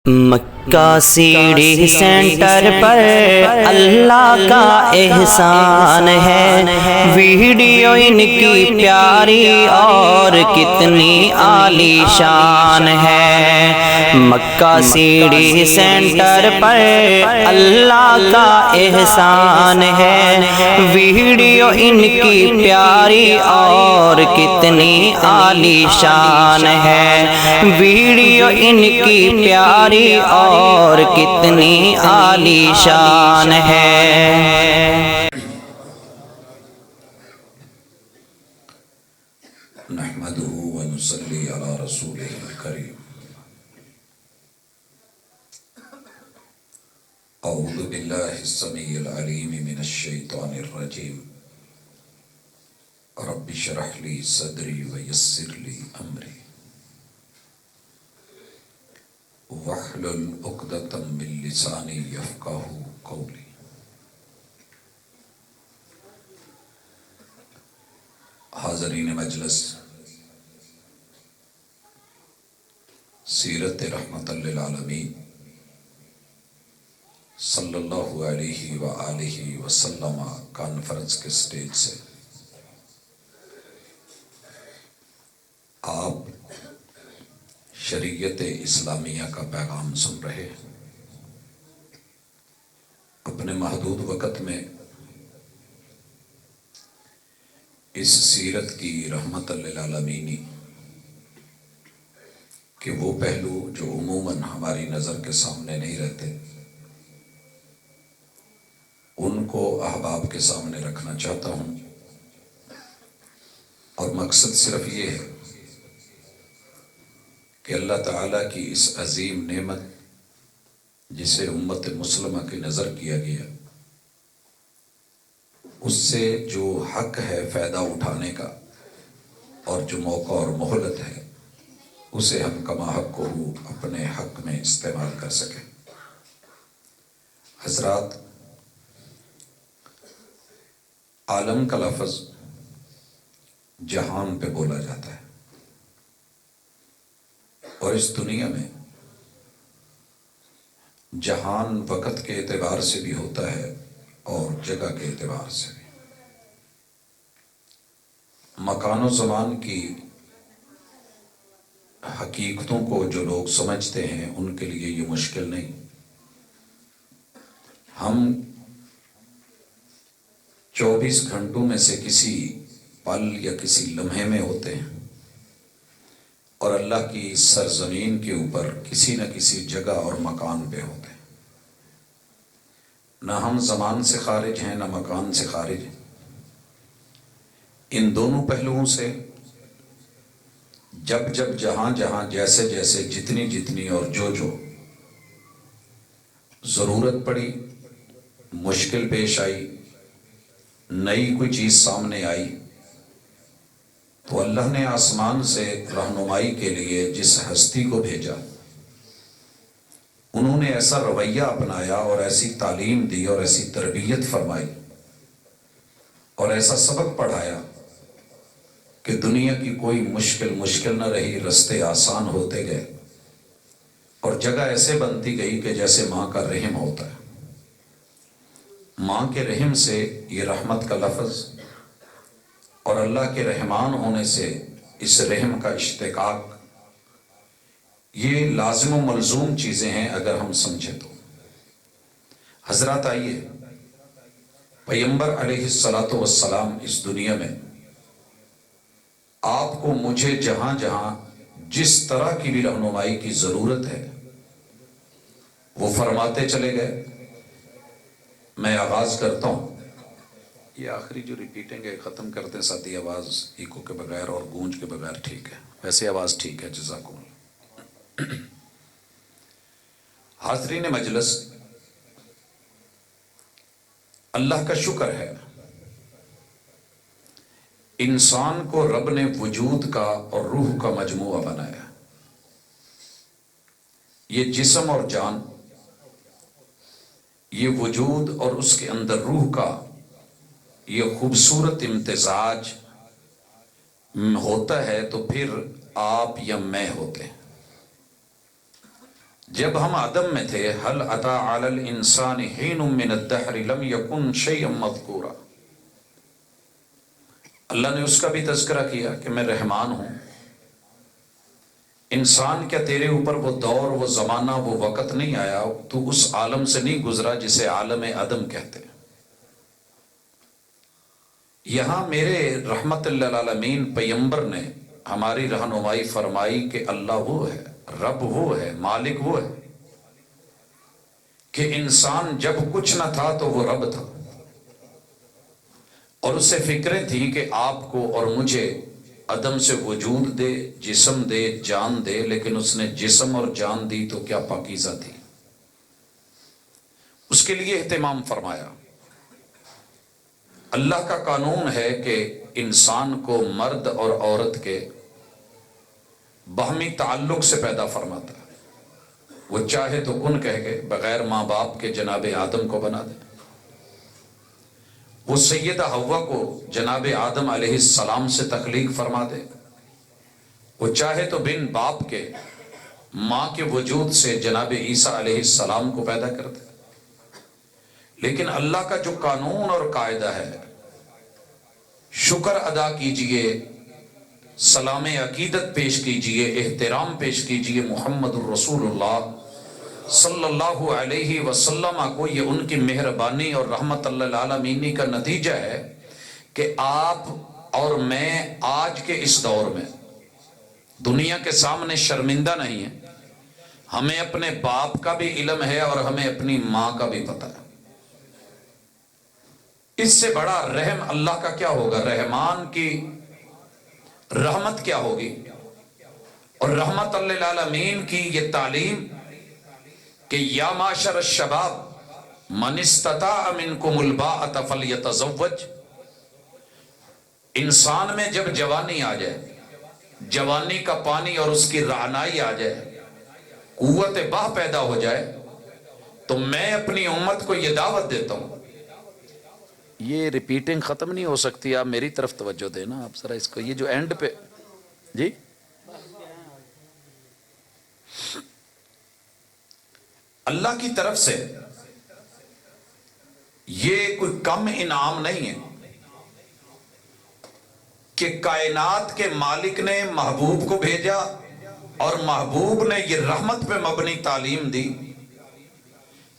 مکہ سیڑھی سینٹر پر اللہ کا احسان ہے، ویڈیو ان کی پیاری اور کتنی عالی شان ہے۔ مکہ سیڑھی سینٹر پر اللہ کا احسان ہے، ویڈیو ان کی پیاری اور کتنی عالی شان ہے، ویڈیو ان کی پیاری اور کتنی عالی شان ہے۔ نحمدہ ونصلی علی رسولہ الکریم۔ اعوذ باللہ السمیع العلیم من الشیطان الرجیم۔ رب اشرح لی صدری ویسر لی امری واحلل عقدۃ من لسانی یفقہوا قولی۔ حاضرین مجلس، سیرت رحمت للعالمین صلی اللہ علیہ وآلہ وسلم کانفرنس کے سٹیج سے آپ شریعت اسلامیہ کا پیغام سن رہے ہیں۔ اپنے محدود وقت میں اس سیرت کی رحمت للعالمین کہ وہ پہلو جو عموماً ہماری نظر کے سامنے نہیں رہتے، ان کو احباب کے سامنے رکھنا چاہتا ہوں، اور مقصد صرف یہ ہے کہ اللہ تعالیٰ کی اس عظیم نعمت جسے امت مسلمہ کی نظر کیا گیا، اس سے جو حق ہے فائدہ اٹھانے کا اور جو موقع اور مہلت ہے، اسے ہم کما حق کو اپنے حق میں استعمال کر سکیں۔ حضرات، عالم کا لفظ جہان پہ بولا جاتا ہے، اور اس دنیا میں جہان وقت کے اعتبار سے بھی ہوتا ہے اور جگہ کے اعتبار سے بھی۔ مکان و زمان کی حقیقتوں کو جو لوگ سمجھتے ہیں ان کے لیے یہ مشکل نہیں۔ ہم 24 گھنٹوں میں سے کسی پل یا کسی لمحے میں ہوتے ہیں، اور اللہ کی سرزمین کے اوپر کسی نہ کسی جگہ اور مکان پہ ہوتے ہیں۔ نہ ہم زمان سے خارج ہیں نہ مکان سے خارج ہیں۔ ان دونوں پہلوؤں سے جب جب جہاں جہاں جیسے جیسے جتنی جتنی اور جو ضرورت پڑی، مشکل پیش آئی، نئی کوئی چیز سامنے آئی، تو اللہ نے آسمان سے رہنمائی کے لیے جس ہستی کو بھیجا، انہوں نے ایسا رویہ اپنایا اور ایسی تعلیم دی اور ایسی تربیت فرمائی اور ایسا سبق پڑھایا کہ دنیا کی کوئی مشکل نہ رہی، رستے آسان ہوتے گئے، اور جگہ ایسے بنتی گئی کہ جیسے ماں کا رحم ہوتا ہے۔ ماں کے رحم سے یہ رحمت کا لفظ اور اللہ کے رحمان ہونے سے اس رحم کا اشتقاق، یہ لازم و ملزوم چیزیں ہیں اگر ہم سمجھیں تو۔ حضرات آئیے، پیغمبر علیہ السلام اس دنیا میں آپ کو مجھے جہاں جہاں جس طرح کی بھی رہنمائی کی ضرورت ہے وہ فرماتے چلے گئے۔ میں آغاز کرتا ہوں، یہ آخری جو ریپیٹنگ ہے ختم کرتے ہیں، ساتھ ہی آواز ایکو کے بغیر اور گونج کے بغیر ٹھیک ہے؟ ویسے آواز ٹھیک ہے، جزاکم اللہ۔ حاضرین مجلس، اللہ کا شکر ہے، انسان کو رب نے وجود کا اور روح کا مجموعہ بنایا۔ یہ جسم اور جان، یہ وجود اور اس کے اندر روح کا یہ خوبصورت امتزاج ہوتا ہے تو پھر آپ یا میں ہوتے ہیں۔ جب ہم آدم میں تھے، ہل اتی علی الانسان حین من الدہر لم یکن شیئا مذکورا، اللہ نے اس کا بھی تذکرہ کیا کہ میں رحمان ہوں۔ انسان، کیا تیرے اوپر وہ دور، وہ زمانہ، وہ وقت نہیں آیا، تو اس عالم سے نہیں گزرا جسے عالم عدم کہتے ہیں؟ یہاں میرے رحمت للعالمین پیغمبر نے ہماری رہنمائی فرمائی کہ اللہ وہ ہے، رب وہ ہے، مالک وہ ہے، کہ انسان جب کچھ نہ تھا تو وہ رب تھا، اور اسے فکریں تھیں کہ آپ کو اور مجھے عدم سے وجود دے، جسم دے، جان دے، لیکن اس نے جسم اور جان دی تو کیا پاکیزہ تھی، اس کے لیے اہتمام فرمایا۔ اللہ کا قانون ہے کہ انسان کو مرد اور عورت کے باہمی تعلق سے پیدا فرماتا ہے۔ وہ چاہے تو کن کہہ کے بغیر ماں باپ کے جناب آدم کو بنا دے، وہ سیدہ حوا کو جناب آدم علیہ السلام سے تخلیق فرما دے، وہ چاہے تو بن باپ کے ماں کے وجود سے جناب عیسیٰ علیہ السلام کو پیدا کر دے، لیکن اللہ کا جو قانون اور قاعدہ ہے، شکر ادا کیجئے، سلام عقیدت پیش کیجئے، احترام پیش کیجئے محمد الرسول اللہ صلی اللہ علیہ وسلم کو۔ یہ ان کی مہربانی اور رحمت اللہ العالمین کا نتیجہ ہے کہ آپ اور میں آج کے اس دور میں دنیا کے سامنے شرمندہ نہیں ہیں۔ ہمیں اپنے باپ کا بھی علم ہے اور ہمیں اپنی ماں کا بھی پتہ ہے۔ اس سے بڑا رحم اللہ کا کیا ہوگا؟ رحمان کی رحمت کیا ہوگی؟ اور رحمت للعالمین کی یہ تعلیم کہ یا معاشر الشباب من استطاع منکم الباءۃ فلیتزوج، انسان میں جب جوانی آ جائے، جوانی کا پانی اور اس کی رعنائی آ جائے، قوت باہ پیدا ہو جائے، تو میں اپنی امت کو یہ دعوت دیتا ہوں۔ یہ ریپیٹنگ ختم نہیں ہو سکتی، آپ میری طرف توجہ دینا، آپ ذرا اس کو، یہ جو اینڈ پہ جی اللہ کی طرف سے یہ کوئی کم انعام نہیں ہے کہ کائنات کے مالک نے محبوب کو بھیجا اور محبوب نے یہ رحمت پہ مبنی تعلیم دی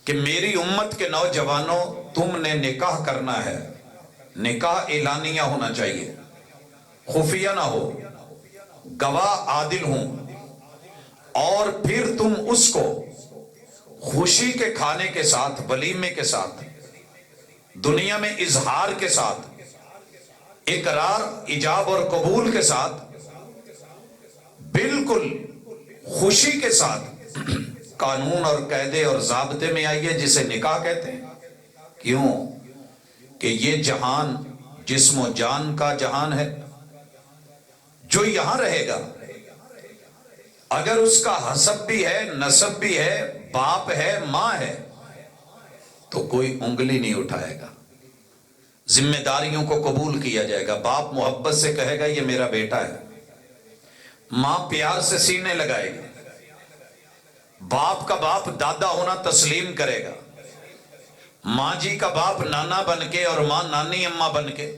کہ میری امت کے نوجوانوں، تم نے نکاح کرنا ہے، نکاح اعلانیہ ہونا چاہیے، خفیہ نہ ہو، گواہ عادل ہوں، اور پھر تم اس کو خوشی کے کھانے کے ساتھ، ولیمے کے ساتھ، دنیا میں اظہار کے ساتھ، اقرار ایجاب اور قبول کے ساتھ، بالکل خوشی کے ساتھ قانون اور قاعدے اور ضابطے میں آئیے، جسے نکاح کہتے ہیں۔ کیوں کہ یہ جہان جسم و جان کا جہان ہے، جو یہاں رہے گا اگر اس کا حسب بھی ہے، نسب بھی ہے، باپ ہے، ماں ہے، تو کوئی انگلی نہیں اٹھائے گا، ذمہ داریوں کو قبول کیا جائے گا۔ باپ محبت سے کہے گا یہ میرا بیٹا ہے، ماں پیار سے سینے لگائے گی، باپ کا باپ دادا ہونا تسلیم کرے گا، ماں جی کا باپ نانا بن کے اور ماں نانی اماں بن کے،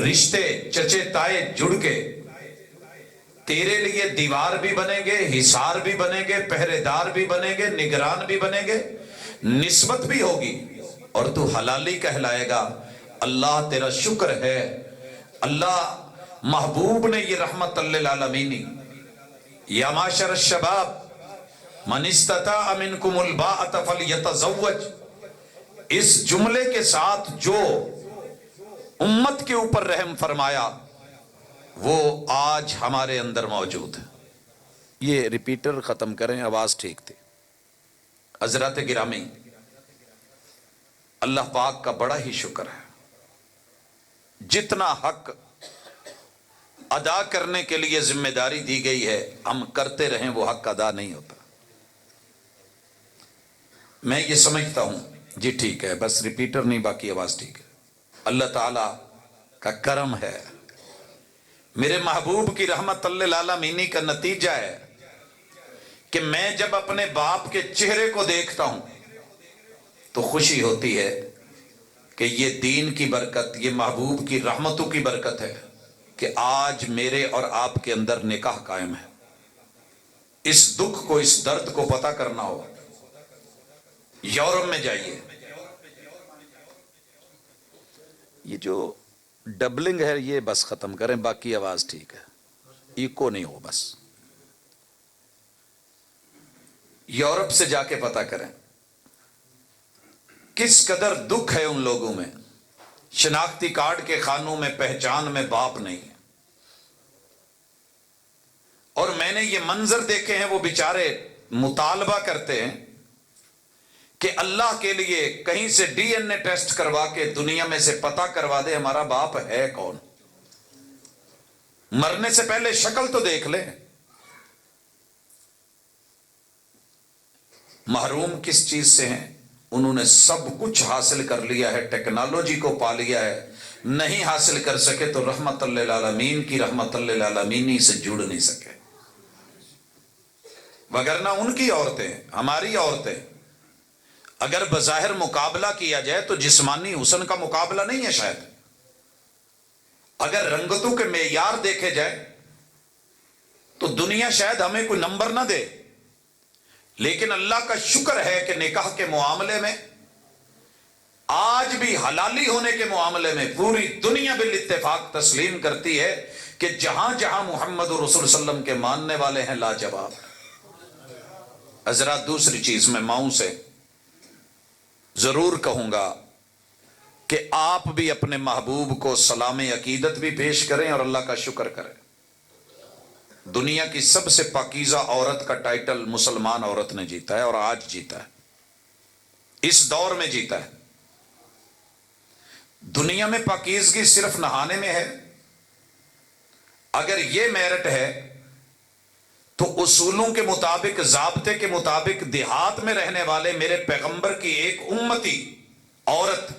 رشتے چچے تائے جڑ کے تیرے لیے دیوار بھی بنیں گے، حصار بھی بنیں گے، پہرے دار بھی بنیں گے، نگران بھی بنیں گے، نسبت بھی ہوگی، اور تو حلالی کہلائے گا۔ اللہ تیرا شکر ہے، اللہ محبوب نے یہ رحمت للعالمین، یا معاشر الشباب من استطاع منکم الباءۃ فلیتزوج، اس جملے کے ساتھ جو امت کے اوپر رحم فرمایا وہ آج ہمارے اندر موجود ہے۔ یہ ریپیٹر ختم کریں، آواز ٹھیک تھی۔ حضرات گرامی، اللہ پاک کا بڑا ہی شکر ہے، جتنا حق ادا کرنے کے لیے ذمہ داری دی گئی ہے ہم کرتے رہیں، وہ حق ادا نہیں ہوتا۔ میں یہ سمجھتا ہوں جی ٹھیک ہے، بس ریپیٹر نہیں، باقی آواز ٹھیک ہے۔ اللہ تعالی کا کرم ہے، میرے محبوب کی رحمت للعالمین کا نتیجہ ہے کہ میں جب اپنے باپ کے چہرے کو دیکھتا ہوں تو خوشی ہوتی ہے کہ یہ دین کی برکت، یہ محبوب کی رحمتوں کی برکت ہے کہ آج میرے اور آپ کے اندر نکاح قائم ہے۔ اس دکھ کو، اس درد کو پتہ کرنا ہو، یورپ میں جائیے۔ یہ جو ڈبلنگ ہے یہ بس ختم کریں، باقی آواز ٹھیک ہے، ایکو نہیں ہو بس۔ یورپ سے جا کے پتہ کریں کس قدر دکھ ہے ان لوگوں میں، شناختی کارڈ کے خانوں میں پہچان میں باپ نہیں ہے۔ اور میں نے یہ منظر دیکھے ہیں، وہ بیچارے مطالبہ کرتے ہیں کہ اللہ کے لیے کہیں سے ڈی این اے ٹیسٹ کروا کے دنیا میں سے پتہ کروا دے ہمارا باپ ہے کون، مرنے سے پہلے شکل تو دیکھ لیں۔ محروم کس چیز سے ہیں؟ انہوں نے سب کچھ حاصل کر لیا ہے، ٹیکنالوجی کو پا لیا ہے، نہیں حاصل کر سکے تو رحمت للعالمین کی رحمت للعالمینی سے جڑ نہیں سکے۔ وگرنہ ان کی عورتیں، ہماری عورتیں، اگر بظاہر مقابلہ کیا جائے تو جسمانی حسن کا مقابلہ نہیں ہے شاید، اگر رنگتوں کے معیار دیکھے جائے تو دنیا شاید ہمیں کوئی نمبر نہ دے، لیکن اللہ کا شکر ہے کہ نکاح کے معاملے میں آج بھی حلالی ہونے کے معاملے میں پوری دنیا بالاتفاق تسلیم کرتی ہے کہ جہاں جہاں محمد رسول صلی اللہ علیہ وسلم کے ماننے والے ہیں لاجواب۔ حضرات دوسری چیز میں ماؤں سے ضرور کہوں گا کہ آپ بھی اپنے محبوب کو سلام عقیدت بھی پیش کریں اور اللہ کا شکر کریں۔ دنیا کی سب سے پاکیزہ عورت کا ٹائٹل مسلمان عورت نے جیتا ہے، اور آج جیتا ہے، اس دور میں جیتا ہے۔ دنیا میں پاکیزگی صرف نہانے میں ہے، اگر یہ میرٹ ہے تو اصولوں کے مطابق، ضابطے کے مطابق دیہات میں رہنے والے میرے پیغمبر کی ایک امتی عورت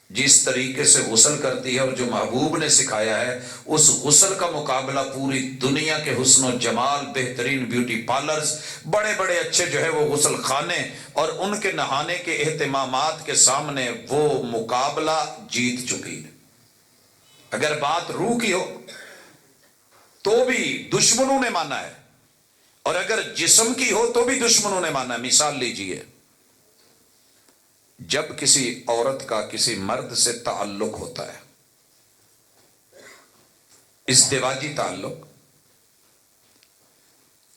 جس طریقے سے غسل کرتی ہے اور جو محبوب نے سکھایا ہے، اس غسل کا مقابلہ پوری دنیا کے حسن و جمال، بہترین بیوٹی پارلرز، بڑے بڑے اچھے جو ہے وہ غسل خانے اور ان کے نہانے کے اہتمامات کے سامنے وہ مقابلہ جیت چکی ہے۔ اگر بات روح کی ہو تو بھی دشمنوں نے مانا ہے، اور اگر جسم کی ہو تو بھی دشمنوں نے مانا ہے۔ مثال لیجئے، جب کسی عورت کا کسی مرد سے تعلق ہوتا ہے، ازدواجی تعلق،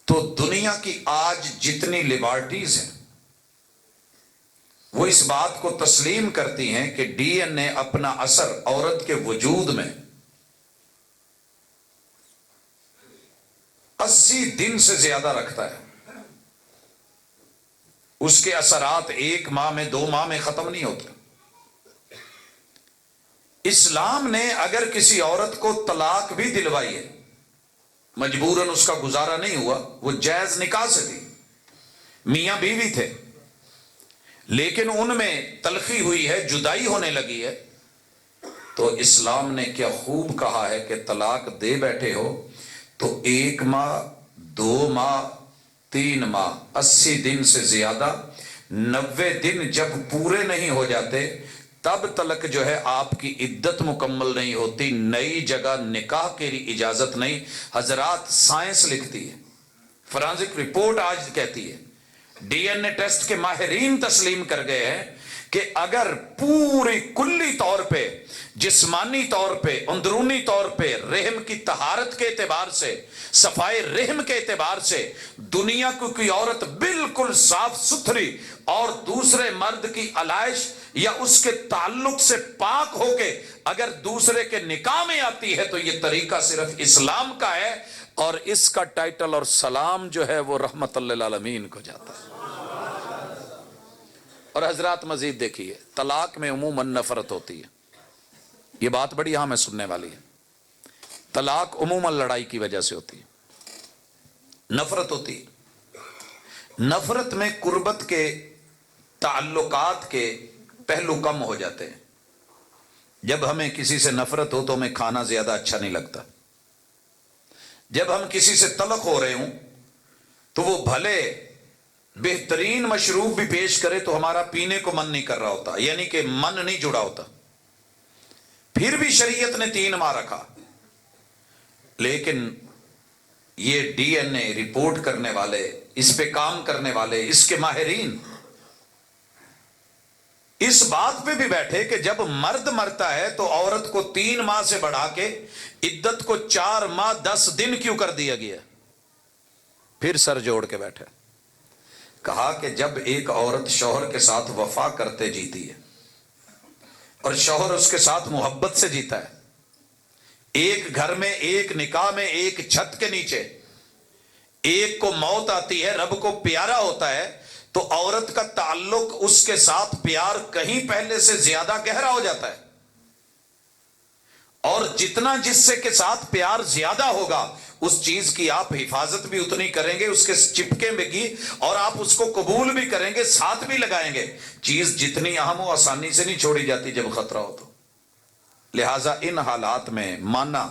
تو دنیا کی آج جتنی لیبارٹیز ہیں وہ اس بات کو تسلیم کرتی ہیں کہ ڈی این اے اپنا اثر عورت کے وجود میں 80 دن سے زیادہ رکھتا ہے۔ اس کے اثرات 1 ماہ میں 2 ماہ میں ختم نہیں ہوتے۔ اسلام نے اگر کسی عورت کو طلاق بھی دلوائی ہے، مجبوراً اس کا گزارا نہیں ہوا، وہ جائز نکاح سے تھی، میاں بیوی تھے، لیکن ان میں تلخی ہوئی ہے، جدائی ہونے لگی ہے، تو اسلام نے کیا خوب کہا ہے کہ طلاق دے بیٹھے ہو تو 1 ماہ 2 ماہ 3 ماہ 80 دن سے زیادہ 90 دن جب پورے نہیں ہو جاتے تب تلک جو ہے آپ کی عدت مکمل نہیں ہوتی، نئی جگہ نکاح کی اجازت نہیں۔ حضرات سائنس لکھتی ہے، فرانزک رپورٹ آج کہتی ہے، ڈی این اے ٹیسٹ کے ماہرین تسلیم کر گئے ہیں کہ اگر پوری کلی طور پہ، جسمانی طور پہ، اندرونی طور پہ، رحم کی طہارت کے اعتبار سے، صفائی رحم کے اعتبار سے دنیا کو کوئی عورت بالکل صاف ستھری اور دوسرے مرد کی علائش یا اس کے تعلق سے پاک ہو کے اگر دوسرے کے نکاح میں آتی ہے تو یہ طریقہ صرف اسلام کا ہے، اور اس کا ٹائٹل اور سلام جو ہے وہ رحمت للعالمین کو جاتا ہے۔ اور حضرات مزید دیکھیے، طلاق میں عموماً نفرت ہوتی ہے، یہ بات بڑی اہم ہے، سننے والی ہے۔ طلاق عموماً لڑائی کی وجہ سے ہوتی ہے، نفرت ہوتی ہے۔ نفرت میں قربت کے تعلقات کے پہلو کم ہو جاتے ہیں۔ جب ہمیں کسی سے نفرت ہو تو ہمیں کھانا زیادہ اچھا نہیں لگتا، جب ہم کسی سے تلخ ہو رہے ہوں تو وہ بھلے بہترین مشروب بھی پیش کرے تو ہمارا پینے کو من نہیں کر رہا ہوتا، یعنی کہ من نہیں جڑا ہوتا، پھر بھی شریعت نے 3 ماہ رکھا۔ لیکن یہ ڈی این اے رپورٹ کرنے والے، اس پہ کام کرنے والے، اس کے ماہرین اس بات پہ بھی بیٹھے کہ جب مرد مرتا ہے تو عورت کو 3 ماہ سے بڑھا کے عدت کو 4 ماہ 10 دن کیوں کر دیا گیا؟ پھر سر جوڑ کے بیٹھے، کہا کہ جب ایک عورت شوہر کے ساتھ وفا کرتے جیتی ہے اور شوہر اس کے ساتھ محبت سے جیتا ہے، ایک گھر میں، ایک نکاح میں، ایک چھت کے نیچے، ایک کو موت آتی ہے، رب کو پیارا ہوتا ہے، تو عورت کا تعلق اس کے ساتھ پیار کہیں پہلے سے زیادہ گہرا ہو جاتا ہے، اور جتنا جس سے کے ساتھ پیار زیادہ ہوگا اس چیز کی آپ حفاظت بھی اتنی کریں گے، اس کے چپکے میں کی، اور آپ اس کو قبول بھی کریں گے، ساتھ بھی لگائیں گے۔ چیز جتنی اہم ہو آسانی سے نہیں چھوڑی جاتی جب خطرہ ہو تو۔ لہذا ان حالات میں مانا،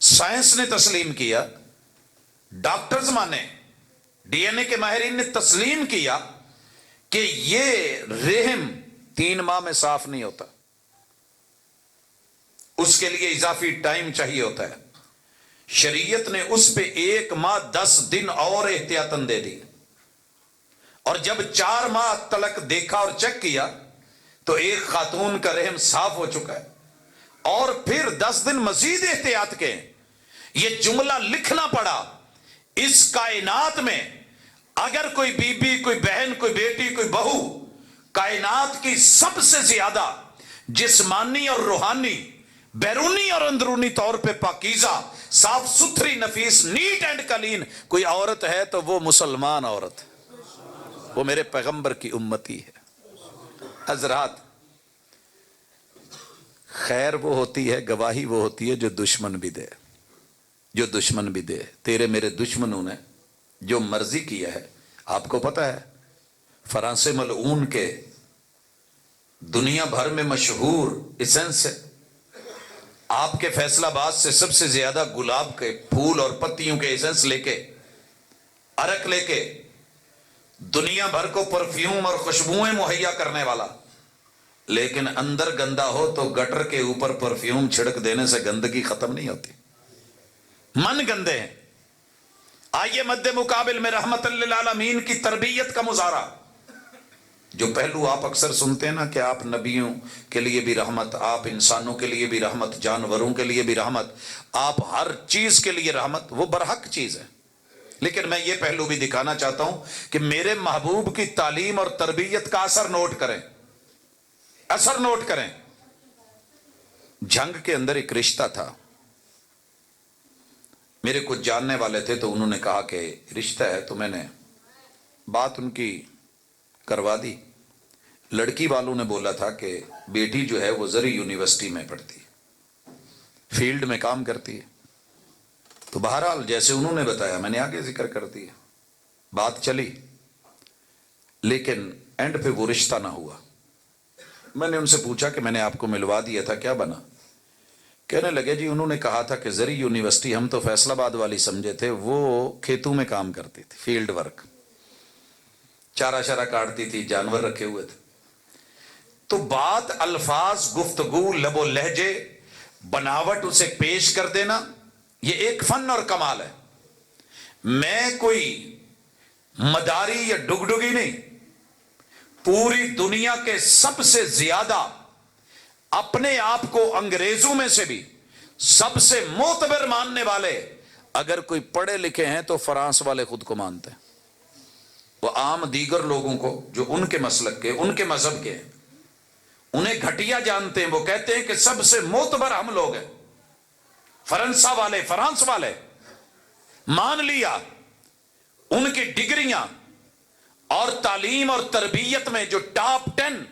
سائنس نے تسلیم کیا، ڈاکٹرز مانے، ڈی این اے کے ماہرین نے تسلیم کیا کہ یہ رحم 3 ماہ میں صاف نہیں ہوتا، اس کے لیے اضافی ٹائم چاہیے ہوتا ہے۔ شریعت نے اس پہ 1 ماہ 10 دن اور احتیاطاً دے دی، اور جب 4 ماہ تلک دیکھا اور چیک کیا تو ایک خاتون کا رحم صاف ہو چکا ہے، اور پھر 10 دن مزید احتیاط کے۔ یہ جملہ لکھنا پڑا، اس کائنات میں اگر کوئی بی بی، کوئی بہن، کوئی بیٹی، کوئی بہو کائنات کی سب سے زیادہ جسمانی اور روحانی، بیرونی اور اندرونی طور پہ پاکیزہ، صاف ستھری، نفیس، نیٹ اینڈ کلین کوئی عورت ہے تو وہ مسلمان عورت ہے، وہ میرے پیغمبر کی امتی ہے۔ حضرات، خیر وہ ہوتی ہے، گواہی وہ ہوتی ہے جو دشمن بھی دے، جو دشمن بھی دے۔ تیرے میرے دشمنوں نے جو مرضی کیا ہے، آپ کو پتا ہے فرانسے ملعون کے دنیا بھر میں مشہور ایسنس ہے، آپ کے فیصل آباد سے سب سے زیادہ گلاب کے پھول اور پتیوں کے ایسنس لے کے، عرق لے کے دنیا بھر کو پرفیوم اور خوشبوئیں مہیا کرنے والا، لیکن اندر گندا ہو تو گٹر کے اوپر پرفیوم چھڑک دینے سے گندگی ختم نہیں ہوتی، من گندے ہیں۔ آئیے مد مقابل میں رحمت للعالمین کی تربیت کا مظاہرہ، جو پہلو آپ اکثر سنتے ہیں نا کہ آپ نبیوں کے لیے بھی رحمت، آپ انسانوں کے لیے بھی رحمت، جانوروں کے لیے بھی رحمت، آپ ہر چیز کے لیے رحمت، وہ برحق چیز ہے۔ لیکن میں یہ پہلو بھی دکھانا چاہتا ہوں کہ میرے محبوب کی تعلیم اور تربیت کا اثر نوٹ کریں، اثر نوٹ کریں۔ جنگ کے اندر ایک رشتہ تھا، میرے کچھ جاننے والے تھے تو انہوں نے کہا کہ رشتہ ہے، تو میں نے بات ان کی کروا دی۔ لڑکی والوں نے بولا تھا کہ بیٹی جو ہے وہ زری یونیورسٹی میں پڑھتی ہے، فیلڈ میں کام کرتی ہے، تو بہرحال جیسے انہوں نے بتایا میں نے آگے ذکر کر دیا، بات چلی، لیکن اینڈ پہ وہ رشتہ نہ ہوا۔ میں نے ان سے پوچھا کہ میں نے آپ کو ملوا دیا تھا، کیا بنا؟ کہنے لگے جی انہوں نے کہا تھا کہ زری یونیورسٹی، ہم تو فیصل آباد والی سمجھے تھے، وہ کھیتوں میں کام کرتی تھی، فیلڈ ورک، چارہ شارہ کاٹتی تھی، جانور رکھے ہوئے تھے۔ تو بات، الفاظ، گفتگو، لب و لہجے، بناوٹ اسے پیش کر دینا، یہ ایک فن اور کمال ہے۔ میں کوئی مداری یا ڈگڈگی نہیں، پوری دنیا کے سب سے زیادہ اپنے آپ کو انگریزوں میں سے بھی سب سے معتبر ماننے والے اگر کوئی پڑھے لکھے ہیں تو فرانس والے خود کو مانتے ہیں۔ وہ عام دیگر لوگوں کو جو ان کے مسلک کے، ان کے مذہب کے ہیں، انہیں گھٹیا جانتے ہیں، وہ کہتے ہیں کہ سب سے معتبر ہم لوگ ہیں، فرانسا والے، فرانس والے۔ مان لیا ان کی ڈگریاں اور تعلیم اور تربیت میں جو ٹاپ 10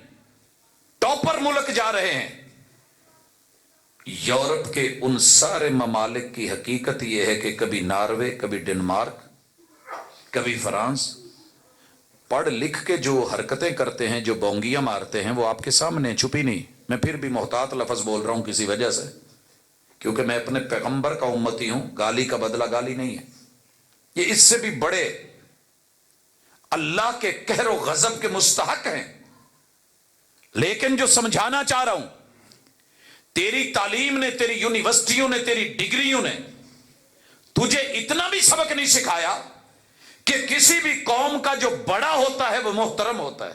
ٹاپر ملک جا رہے ہیں، یورپ کے ان سارے ممالک کی حقیقت یہ ہے کہ کبھی ناروے، کبھی ڈنمارک، کبھی فرانس، پڑھ لکھ کے جو حرکتیں کرتے ہیں، جو بونگیاں مارتے ہیں، وہ آپ کے سامنے چھپی نہیں۔ میں پھر بھی محتاط لفظ بول رہا ہوں کسی وجہ سے، کیونکہ میں اپنے پیغمبر کا امتی ہوں، گالی کا بدلہ گالی نہیں ہے۔ یہ اس سے بھی بڑے اللہ کے قہر و غضب کے مستحق ہیں. لیکن جو سمجھانا چاہ رہا ہوں، تیری تعلیم نے، تیری یونیورسٹیوں نے، تیری ڈگریوں نے تجھے اتنا بھی سبق نہیں سکھایا کہ کسی بھی قوم کا جو بڑا ہوتا ہے وہ محترم ہوتا ہے.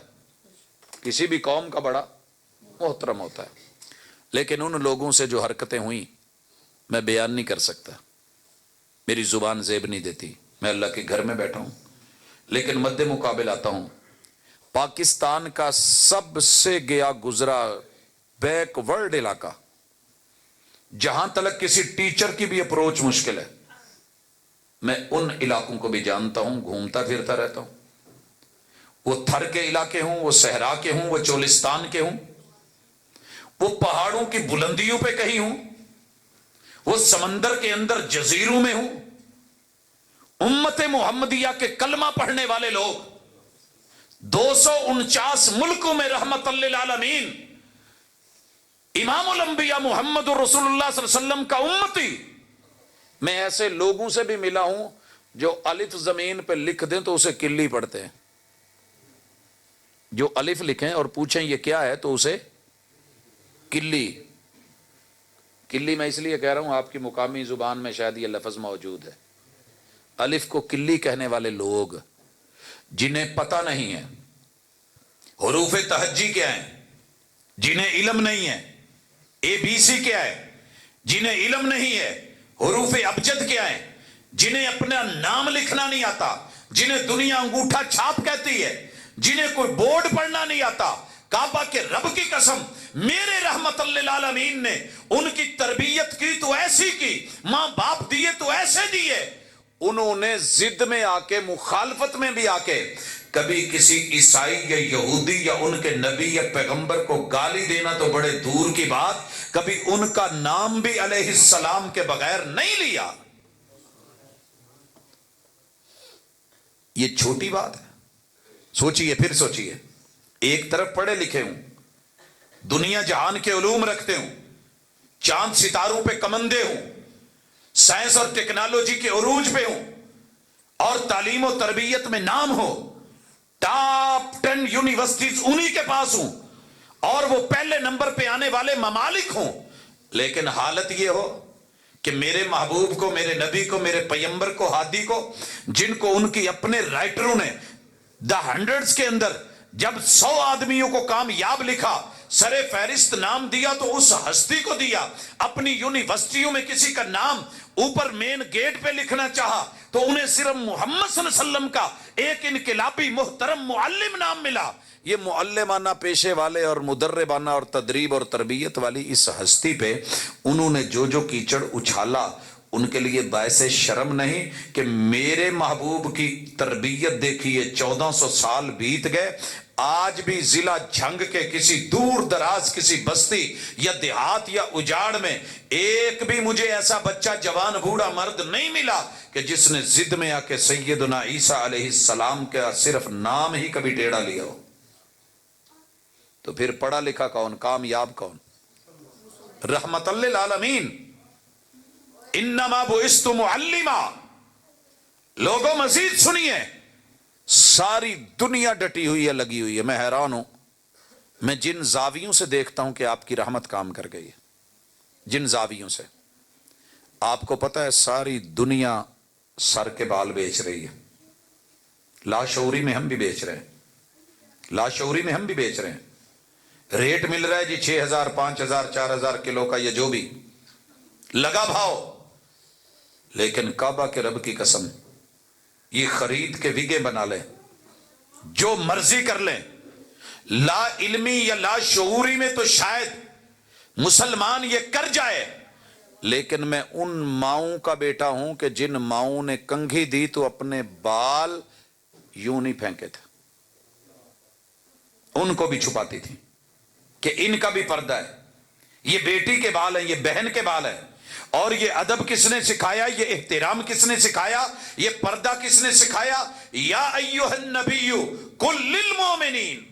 کسی بھی قوم کا بڑا محترم ہوتا ہے. لیکن ان لوگوں سے جو حرکتیں ہوئیں میں بیان نہیں کر سکتا، میری زبان زیب نہیں دیتی. میں اللہ کے گھر میں بیٹھا ہوں، لیکن مد مقابل آتا ہوں. پاکستان کا سب سے گیا گزرا بیک ورڈ علاقہ، جہاں تلک کسی ٹیچر کی بھی اپروچ مشکل ہے، میں ان علاقوں کو بھی جانتا ہوں، گھومتا پھرتا رہتا ہوں. وہ تھر کے علاقے ہوں، وہ صحرا کے ہوں، وہ چولستان کے ہوں، وہ پہاڑوں کی بلندیوں پہ کہیں ہوں، وہ سمندر کے اندر جزیروں میں ہوں. امت محمدیہ کے کلمہ پڑھنے والے لوگ 249 ملکوں میں رحمت للعالمین، امام الانبیاء محمد رسول اللہ صلی اللہ علیہ وسلم کا امتی. میں ایسے لوگوں سے بھی ملا ہوں جو الف زمین پہ لکھ دیں تو اسے کلی پڑھتے ہیں. جو الف لکھیں اور پوچھیں یہ کیا ہے تو اسے کلی. کلی میں اس لیے کہہ رہا ہوں، آپ کی مقامی زبان میں شاید یہ لفظ موجود ہے. الف کو کلی کہنے والے لوگ جنہیں پتہ نہیں ہے حروف تہجی کیا ہیں، جنہیں علم نہیں ہے اے بی سی کیا ہے، جنہیں علم نہیں ہے حروف ابجد کیا ہے، جنہیں اپنا نام لکھنا نہیں آتا، جنہیں دنیا انگوٹھا چھاپ کہتی ہے، جنہیں کوئی بورڈ پڑھنا نہیں آتا. کعبہ کے رب کی قسم، میرے رحمت للعالمین نے ان کی تربیت کی تو ایسی کی، ماں باپ دیے تو ایسے دیے. انہوں نے ضد میں آ کے، مخالفت میں بھی آ کے کبھی کسی عیسائی یا یہودی یا ان کے نبی یا پیغمبر کو گالی دینا تو بڑے دور کی بات، کبھی ان کا نام بھی علیہ السلام کے بغیر نہیں لیا. یہ چھوٹی بات ہے؟ سوچئے، پھر سوچئے. ایک طرف پڑھے لکھے ہوں، دنیا جہان کے علوم رکھتے ہوں، چاند ستاروں پہ کمندے ہوں، سائنس اور ٹیکنالوجی کے عروج پہ ہوں، اور تعلیم و تربیت میں نام ہو، ٹاپ 10 یونیورسٹیز انہی کے پاس ہوں، اور وہ پہلے نمبر پہ آنے والے ممالک ہوں. لیکن حالت یہ ہو کہ میرے محبوب کو، میرے نبی کو، میرے پیغمبر کو، ہادی کو، جن کو ان کی اپنے رائٹروں نے دا ہنڈریڈز کے اندر جب 100 آدمیوں کو کامیاب لکھا، سرے فہرست نام دیا تو اس ہستی کو دیا. اپنی یونیورسٹیوں میں کسی کا نام اوپر مین گیٹ پہ لکھنا چاہا تو انہیں صرف محمد صلی اللہ علیہ وسلم کا ایک انقلابی محترم معلم نام ملا. یہ معلمانہ پیشے والے اور مدربانہ اور تدریب اور تربیت والی اس ہستی پہ انہوں نے جو کیچڑ اچھالا، ان کے لیے باعث شرم نہیں کہ میرے محبوب کی تربیت دیکھیے 1400 سال بیت گئے، آج بھی ضلع جھنگ کے کسی دور دراز کسی بستی یا دیہات یا اجاڑ میں ایک بھی مجھے ایسا بچہ جوان بوڑھا مرد نہیں ملا کہ جس نے ضد میں آ کے سیدنا عیسیٰ علیہ السلام کا صرف نام ہی کبھی ٹیڑھا لیا ہو. تو پھر پڑھا لکھا کون، کامیاب کون؟ رحمت للعالمین. انما بعثت معلما. لوگوں مزید سنیے، ساری دنیا ڈٹی ہوئی ہے، لگی ہوئی ہے. میں حیران ہوں، میں جن زاویوں سے دیکھتا ہوں کہ آپ کی رحمت کام کر گئی ہے، جن زاویوں سے. آپ کو پتہ ہے ساری دنیا سر کے بال بیچ رہی ہے. لاشعوری میں ہم بھی بیچ رہے ہیں، لاشعوری میں ہم بھی بیچ رہے ہیں. ریٹ مل رہا ہے جی 6000 5000 4000 کلو کا، یہ جو بھی لگا بھاؤ. لیکن کعبہ کے رب کی قسم، یہ خرید کے وگے بنا لیں، جو مرضی کر لیں، لا علمی یا لا شعوری میں تو شاید مسلمان یہ کر جائے. لیکن میں ان ماؤں کا بیٹا ہوں کہ جن ماؤں نے کنگھی دی تو اپنے بال یوں نہیں پھینکے تھے، ان کو بھی چھپاتی تھی کہ ان کا بھی پردہ ہے، یہ بیٹی کے بال ہیں، یہ بہن کے بال ہیں. اور یہ ادب کس نے سکھایا، یہ احترام کس نے سکھایا، یہ پردہ کس نے سکھایا؟ یا ایھا النبی قل للمؤمنین.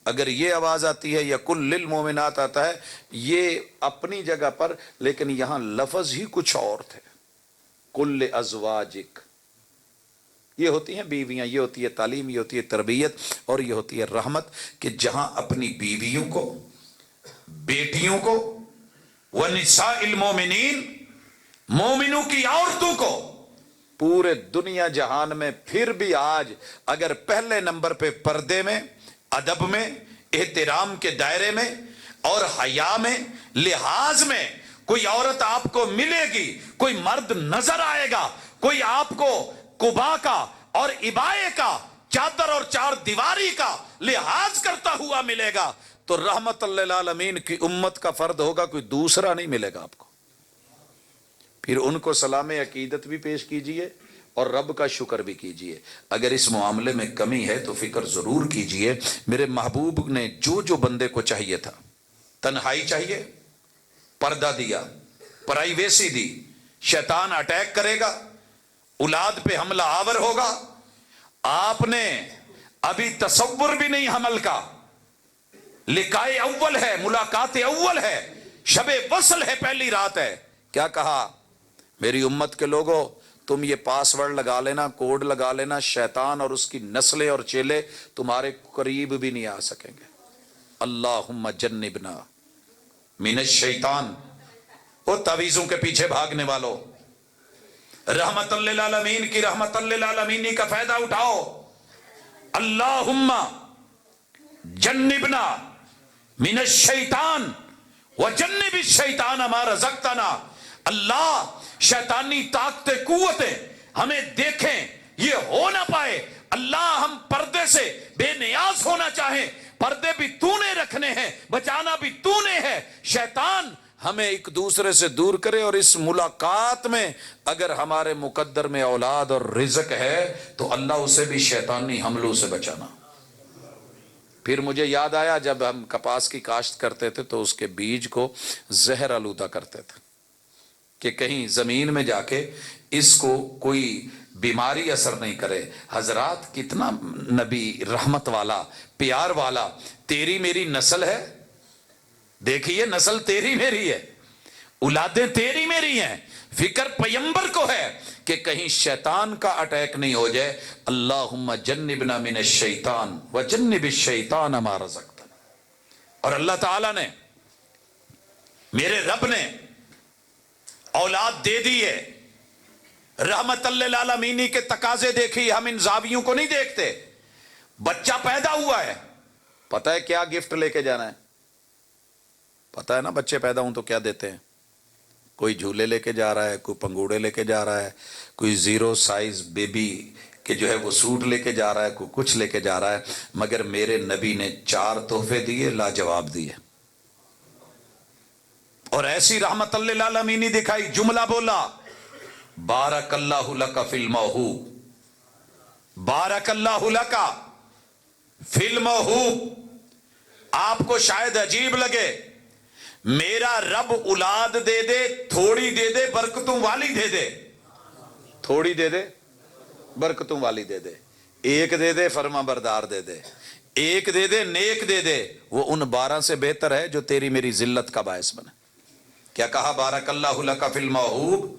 اگر یہ آواز آتی ہے یا قل للمؤمنات آتا ہے، یہ اپنی جگہ پر، لیکن یہاں لفظ ہی کچھ اور تھے. قل لازواجک یہ ہوتی ہیں بیویاں، یہ ہوتی ہے تعلیم، یہ ہوتی ہے تربیت، اور یہ ہوتی ہے رحمت، کہ جہاں اپنی بیویوں کو، بیٹیوں کو، وَنِسَاءِ الْمُؤْمِنِينَ، مومنوں کی عورتوں کو، پورے دنیا جہان میں پھر بھی آج اگر پہلے نمبر پہ پردے میں، ادب میں، احترام کے دائرے میں اور حیا میں، لحاظ میں کوئی عورت آپ کو ملے گی، کوئی مرد نظر آئے گا، کوئی آپ کو قبا کا اور ابائے کا، چادر اور چار دیواری کا لحاظ کرتا ہوا ملے گا، تو رحمت للعالمین کی امت کا فرد ہوگا، کوئی دوسرا نہیں ملے گا آپ کو۔ پھر ان کو سلام عقیدت بھی پیش کیجئے اور رب کا شکر بھی کیجئے۔ اگر اس معاملے میں کمی ہے تو فکر ضرور کیجئے۔ میرے محبوب نے جو جو بندے کو چاہیے تھا، تنہائی چاہیے، پردہ دیا، پرائیویسی دی، شیطان اٹیک کرے گا، اولاد پہ حملہ آور ہوگا، آپ نے ابھی تصور بھی نہیں حمل کا، لقائے اول ہے، ملاقات اول ہے، شب وصل ہے، پہلی رات ہے، کیا کہا؟ میری امت کے لوگوں، تم یہ پاس ورڈ لگا لینا، کوڈ لگا لینا، شیطان اور اس کی نسلیں اور چیلے تمہارے قریب بھی نہیں آ سکیں گے۔ اللہم جنبنا من الشیطان، وہ تعویذوں کے پیچھے بھاگنے والوں، رحمت للعالمین کی رحمت للعالمین کا فائدہ اٹھاؤ۔ اللہم جنبنا من الشیطان وجنب الشیطان ما رزقتنا، اللہ شیطانی طاقتیں قوتیں ہمیں دیکھیں، یہ ہو نہ پائے۔ اللہ ہم پردے سے بے نیاز ہونا چاہیں، پردے بھی تو نے رکھنے ہیں، بچانا بھی تو نے ہے، شیطان ہمیں ایک دوسرے سے دور کرے، اور اس ملاقات میں اگر ہمارے مقدر میں اولاد اور رزق ہے تو اللہ اسے بھی شیطانی حملوں سے بچانا۔ پھر مجھے یاد آیا جب ہم کپاس کی کاشت کرتے تھے تو اس کے بیج کو زہر آلودہ کرتے تھے کہ کہیں زمین میں جا کے اس کو کوئی بیماری اثر نہیں کرے۔ حضرات کتنا نبی رحمت والا، پیار والا، تیری میری نسل ہے، دیکھیے نسل تیری میری ہے، اولادیں تیری میری ہیں، فکر پیمبر کو ہے کہ کہیں شیطان کا اٹیک نہیں ہو جائے۔ اللہم جنبنا من الشیطان وجنب الشیطان ما رزقتنا۔ اور اللہ تعالیٰ نے، میرے رب نے اولاد دے دی ہے، رحمت للعالمین کے تقاضے دیکھی، ہم ان زاویوں کو نہیں دیکھتے۔ بچہ پیدا ہوا ہے، پتہ ہے کیا گفٹ لے کے جانا ہے؟ پتہ ہے نا بچے پیدا ہوں تو کیا دیتے ہیں؟ کوئی جھولے لے کے جا رہا ہے، کوئی پنگوڑے لے کے جا رہا ہے، کوئی زیرو سائز بیبی کہ جو ہے وہ سوٹ لے کے جا رہا ہے، کوئی کچھ لے کے جا رہا ہے، مگر میرے نبی نے 4 تحفے دیے، لاجواب دیے، اور ایسی رحمت للعالمین دکھائی۔ جملہ بولا، بارک اللہ لک فی الموہوب، بارک اللہ لک فی الموہوب۔ آپ کو شاید عجیب لگے، میرا رب اولاد دے دے، تھوڑی دے دے، برکتوں والی دے دے، تھوڑی دے دے، برکتوں والی دے دے، ایک دے دے، فرما بردار دے دے، ایک دے دے، نیک دے دے، وہ ان 12 سے بہتر ہے جو تیری میری ذلت کا باعث بنے۔ کیا کہا؟ بارک اللہ لک فی الموہوب،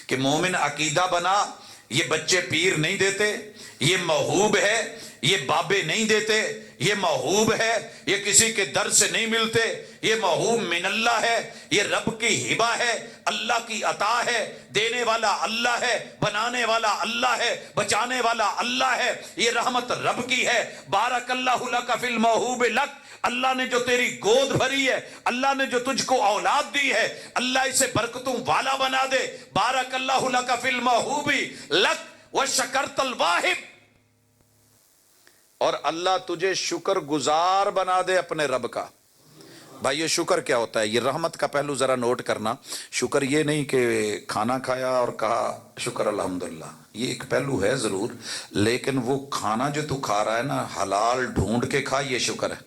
کہ مومن عقیدہ بنا، یہ بچے پیر نہیں دیتے، یہ موہوب ہے، یہ بابے نہیں دیتے، یہ موہوب ہے، یہ کسی کے در سے نہیں ملتے، یہ موہوب من اللہ ہے، یہ رب کی ہبہ ہے، اللہ کی عطا ہے، دینے والا اللہ ہے، بنانے والا اللہ ہے، بچانے والا اللہ ہے، یہ رحمت رب کی ہے۔ بارک اللہ لک فی الموہوب لک، اللہ نے جو تیری گود بھری ہے، اللہ نے جو تجھ کو اولاد دی ہے، اللہ اسے برکتوں والا بنا دے۔ بارک اللہ لک فی الموہوب لک وشکرت الواہب، اور اللہ تجھے شکر گزار بنا دے اپنے رب کا۔ بھائی یہ شکر کیا ہوتا ہے؟ یہ رحمت کا پہلو ذرا نوٹ کرنا۔ شکر یہ نہیں کہ کھانا کھایا اور کہا شکر الحمدللہ، یہ ایک پہلو ہے ضرور، لیکن وہ کھانا جو تو کھا رہا ہے نا، حلال ڈھونڈ کے کھا، یہ شکر ہے۔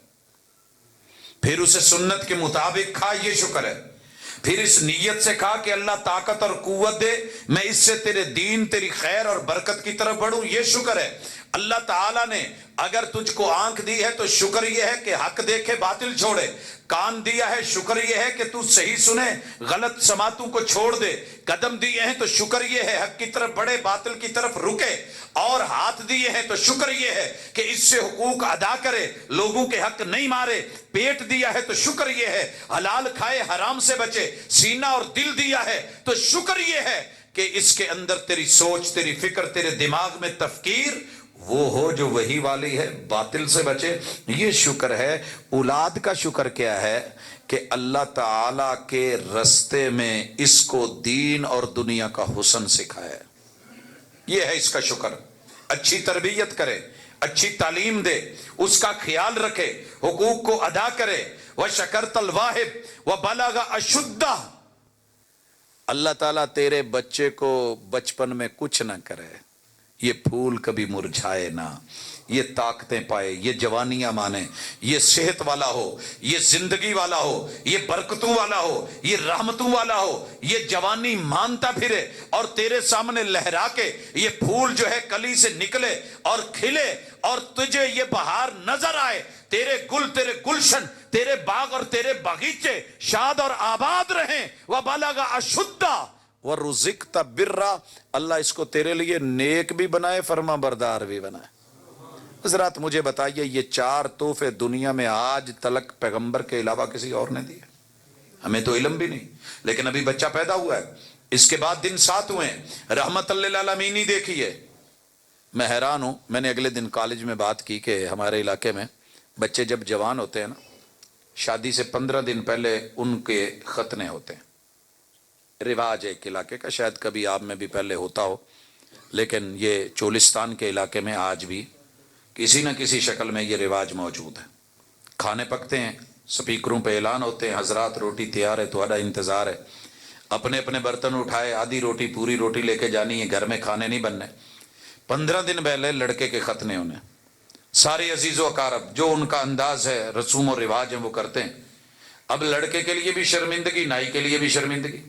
پھر اسے سنت کے مطابق کھا، یہ شکر ہے۔ پھر اس نیت سے کھا کہ اللہ طاقت اور قوت دے، میں اس سے تیرے دین، تیری خیر اور برکت کی طرف بڑھوں، یہ شکر ہے۔ اللہ تعالیٰ نے اگر تجھ کو آنکھ دی ہے تو شکر یہ ہے کہ حق دیکھے باطل چھوڑے، کان دیا ہے شکر یہ ہے کہ تو صحیح سنے غلط سماعتوں کو چھوڑ دے، قدم دیے ہیں تو شکر یہ ہے حق کی طرف بڑھے باطل کی طرف رکے، اور ہاتھ دیے ہیں تو شکر یہ ہے کہ اس سے حقوق ادا کرے، لوگوں کے حق نہیں مارے، پیٹ دیا ہے تو شکر یہ ہے حلال کھائے حرام سے بچے، سینہ اور دل دیا ہے تو شکر یہ ہے کہ اس کے اندر تیری سوچ، تیری فکر، تیرے دماغ میں تفکیر وہ ہو جو وہی والی ہے، باطل سے بچے، یہ شکر ہے۔ اولاد کا شکر کیا ہے کہ اللہ تعالی کے رستے میں اس کو دین اور دنیا کا حسن سکھائے، یہ ہے اس کا شکر۔ اچھی تربیت کرے، اچھی تعلیم دے، اس کا خیال رکھے، حقوق کو ادا کرے۔ وَشَكَرْتَ الْوَاهِبْ وَبَلَغَ أَشُدَّهُ، اللہ تعالیٰ تیرے بچے کو بچپن میں کچھ نہ کرے، یہ پھول کبھی مرجھائے نہ، یہ طاقتیں پائے، یہ جوانیاں مانے، یہ صحت والا ہو، یہ زندگی والا ہو، یہ برکتوں والا ہو، یہ رحمتوں والا ہو، یہ جوانی مانتا پھرے اور تیرے سامنے لہرا کے یہ پھول جو ہے کلی سے نکلے اور کھلے اور تجھے یہ بہار نظر آئے، تیرے گل، تیرے گلشن، تیرے باغ اور تیرے باغیچے شاد اور آباد رہیں۔ وَبَلَغَ أَشُدَّهُ وَرُزِقْتَ بِرًّا، اللہ اس کو تیرے لیے نیک بھی بنائے، فرما بردار بھی بنائے۔ حضرات مجھے بتائیے یہ 4 تحفے دنیا میں آج تلک پیغمبر کے علاوہ کسی اور نے دیے؟ ہمیں تو علم بھی نہیں، لیکن ابھی بچہ پیدا ہوا ہے، اس کے بعد دن 7 ہوئے ہیں، رحمت للعالمین ہی دیکھیے۔ میں حیران ہوں، میں نے اگلے دن کالج میں بات کی کہ ہمارے علاقے میں بچے جب جوان ہوتے ہیں نا، شادی سے 15 دن پہلے ان کے ختنے ہوتے ہیں، رواج ہے ایک علاقے کا، شاید کبھی آپ میں بھی پہلے ہوتا ہو، لیکن یہ چولستان کے علاقے میں آج بھی کسی نہ کسی شکل میں یہ رواج موجود ہے۔ کھانے پکتے ہیں، سپیکروں پہ اعلان ہوتے ہیں، حضرات روٹی تیار ہے، تھوڑا انتظار ہے، اپنے اپنے برتن اٹھائے، آدھی روٹی پوری روٹی لے کے جانی ہے، گھر میں کھانے نہیں بننے۔ 15 دن پہلے لڑکے کے ختنے ہونے، سارے عزیز و اقارب جو ان کا انداز ہے، رسوم و رواج ہیں وہ کرتے ہیں۔ اب لڑکے کے لیے بھی شرمندگی، نائی کے لیے بھی شرمندگی،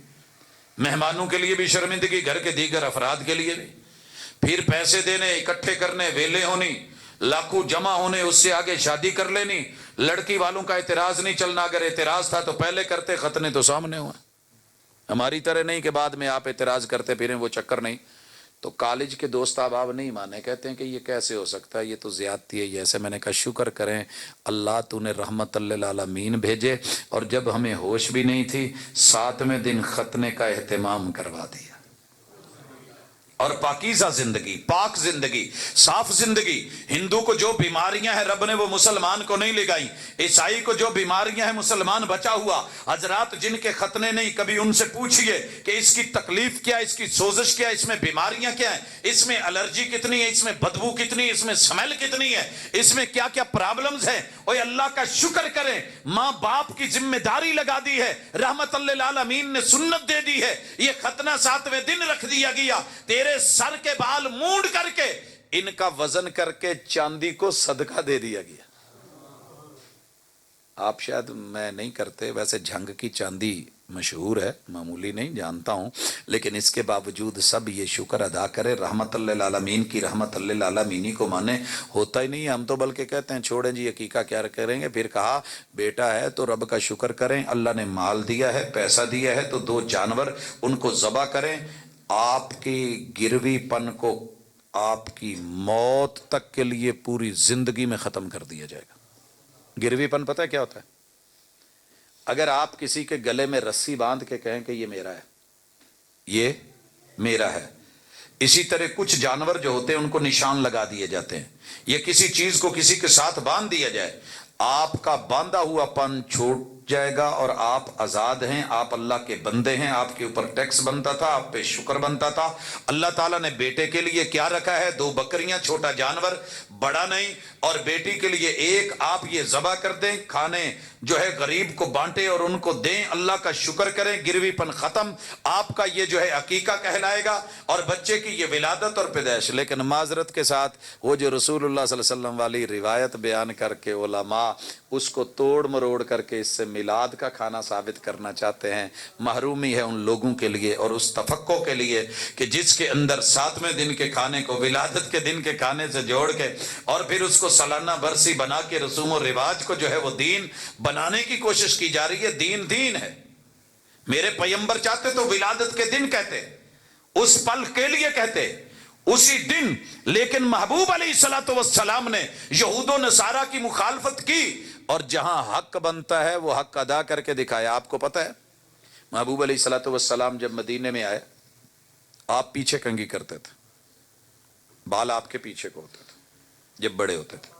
مہمانوں کے لیے بھی شرمندگی، گھر کے دیگر افراد کے لیے بھی، پھر پیسے دینے، اکٹھے کرنے، ویلے ہونی، لاکھوں جمع ہونے، اس سے آگے شادی کر لینی۔ لڑکی والوں کا اعتراض نہیں چلنا، اگر اعتراض تھا تو پہلے کرتے، ختنے تو سامنے ہوا۔ ہماری طرح نہیں کہ بعد میں آپ اعتراض کرتے پھریں، وہ چکر نہیں۔ تو کالج کے دوست احباب نہیں مانے، کہتے ہیں کہ یہ کیسے ہو سکتا ہے، یہ تو زیادتی ہے، یہ ایسے۔ میں نے کہا شکر کریں اللہ تو نے رحمت للعالمین بھیجے، اور جب ہمیں ہوش بھی نہیں تھی 7ویں دن ختنے کا اہتمام کروا دیا۔ اور پاکیزہ زندگی، پاک زندگی، صاف زندگی۔ ہندو کو جو بیماریاں ہیں رب نے وہ مسلمان کو نہیں لگائیں، عیسائی کو جو بیماریاں ہیں مسلمان بچا ہوا۔ حضرات جن کے ختنے نہیں، کبھی ان سے پوچھئے کہ اس کی تکلیف کیا، اس کی سوزش کیا، اس میں بیماریاں کیا ہیں، اس میں الرجی کتنی ہے، اس میں بدبو کتنی ہے، اس میں سمیل کتنی ہے، اس میں کیا کیا پرابلمز ہیں۔ اوہ اللہ کا شکر کریں، ماں باپ کی ذمہ داری لگا دی ہے، رحمت للعالمین نے سنت دے دی ہے، یہ ختنہ 7ویں دن رکھ دیا گیا، تیرے سر کے بال مونڈ کر کے ان کا وزن کر کے چاندی کو صدقہ دے دیا گیا۔ آپ شاید میں نہیں کرتے، ویسے جھنگ کی چاندی مشہور ہے، معمولی نہیں، جانتا ہوں، لیکن اس کے باوجود سب یہ شکر ادا کرے، رحمت للعالمین کی رحمت للعالمینی کو مانے۔ ہوتا ہی نہیں، ہم تو بلکہ کہتے ہیں چھوڑیں جی عقیقہ کیا کریں گے، پھر کہا بیٹا ہے تو رب کا شکر کریں، اللہ نے مال دیا ہے، پیسہ دیا ہے تو 2 جانور ان کو ذبح کریں۔ آپ کی گروی پن کو آپ کی موت تک کے لیے پوری زندگی میں ختم کر دیا جائے گا۔ گروی پن پتہ ہے کیا ہوتا ہے؟ اگر آپ کسی کے گلے میں رسی باندھ کے کہیں کہ یہ میرا ہے، یہ میرا ہے، اسی طرح کچھ جانور جو ہوتے ہیں ان کو نشان لگا دیے جاتے ہیں، یا کسی چیز کو کسی کے ساتھ باندھ دیا جائے، آپ کا باندھا ہوا پن چھوٹ جائے گا اور آپ آزاد ہیں، آپ اللہ کے بندے ہیں، آپ کے اوپر ٹیکس بنتا تھا، آپ پہ شکر بنتا تھا۔ اللہ تعالیٰ نے بیٹے کے لیے کیا رکھا ہے؟ 2 بکریاں، چھوٹا جانور، بڑا نہیں، اور بیٹی کے لیے 1 آپ یہ ذبح کر دیں، کھانے جو ہے غریب کو بانٹے اور ان کو دیں، اللہ کا شکر کریں، گروی پن ختم، آپ کا یہ جو ہے عقیقہ کہلائے گا، اور بچے کی یہ ولادت اور پیدائش۔ لیکن معذرت کے ساتھ وہ جو رسول اللہ صلی اللہ علیہ وسلم والی روایت بیان کر کے علماء اس کو توڑ مروڑ کر کے اس سے میلاد کا کھانا ثابت کرنا چاہتے ہیں، محرومی ہے ان لوگوں کے لیے اور اس تفقع کے لیے کہ جس کے اندر 7ویں دن کے کھانے کو ولادت کے دن کے کھانے سے جوڑ کے اور پھر اس کو سالانہ برسی بنا کے رسوم و رواج کو جو ہے وہ دین بنانے کی کوشش کی جا رہی ہے۔ دین دین ہے۔ میرے پیغمبر چاہتے تو ولادت کے دن کہتے، اس پل کے لیے کہتے، اسی دن، لیکن محبوب علیہ الصلوۃ والسلام نے یہود و نصارہ کی مخالفت کی اور جہاں حق بنتا ہے وہ حق ادا کر کے دکھایا۔ آپ کو پتہ ہے محبوب علیہ الصلوۃ والسلام جب مدینے میں آئے، آپ پیچھے کنگھی کرتے تھے، بال آپ کے پیچھے کو ہوتے تھے جب بڑے ہوتے تھے۔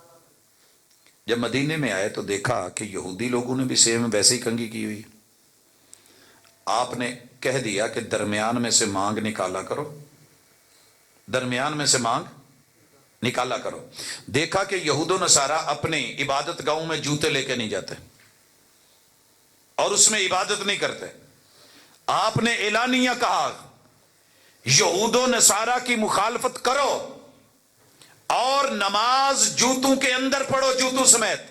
جب مدینے میں آئے تو دیکھا کہ یہودی لوگوں نے بھی سیم ویسے ہی کنگھی کی ہوئی۔ آپ نے کہہ دیا کہ درمیان میں سے مانگ نکالا کرو، درمیان میں سے مانگ نکالا کرو۔ دیکھا کہ یہود و نصارہ اپنی عبادت گاہوں میں جوتے لے کے نہیں جاتے اور اس میں عبادت نہیں کرتے۔ آپ نے اعلانیہ کہا یہود و نصارہ کی مخالفت کرو اور نماز جوتوں کے اندر پڑھو، جوتوں سمیت۔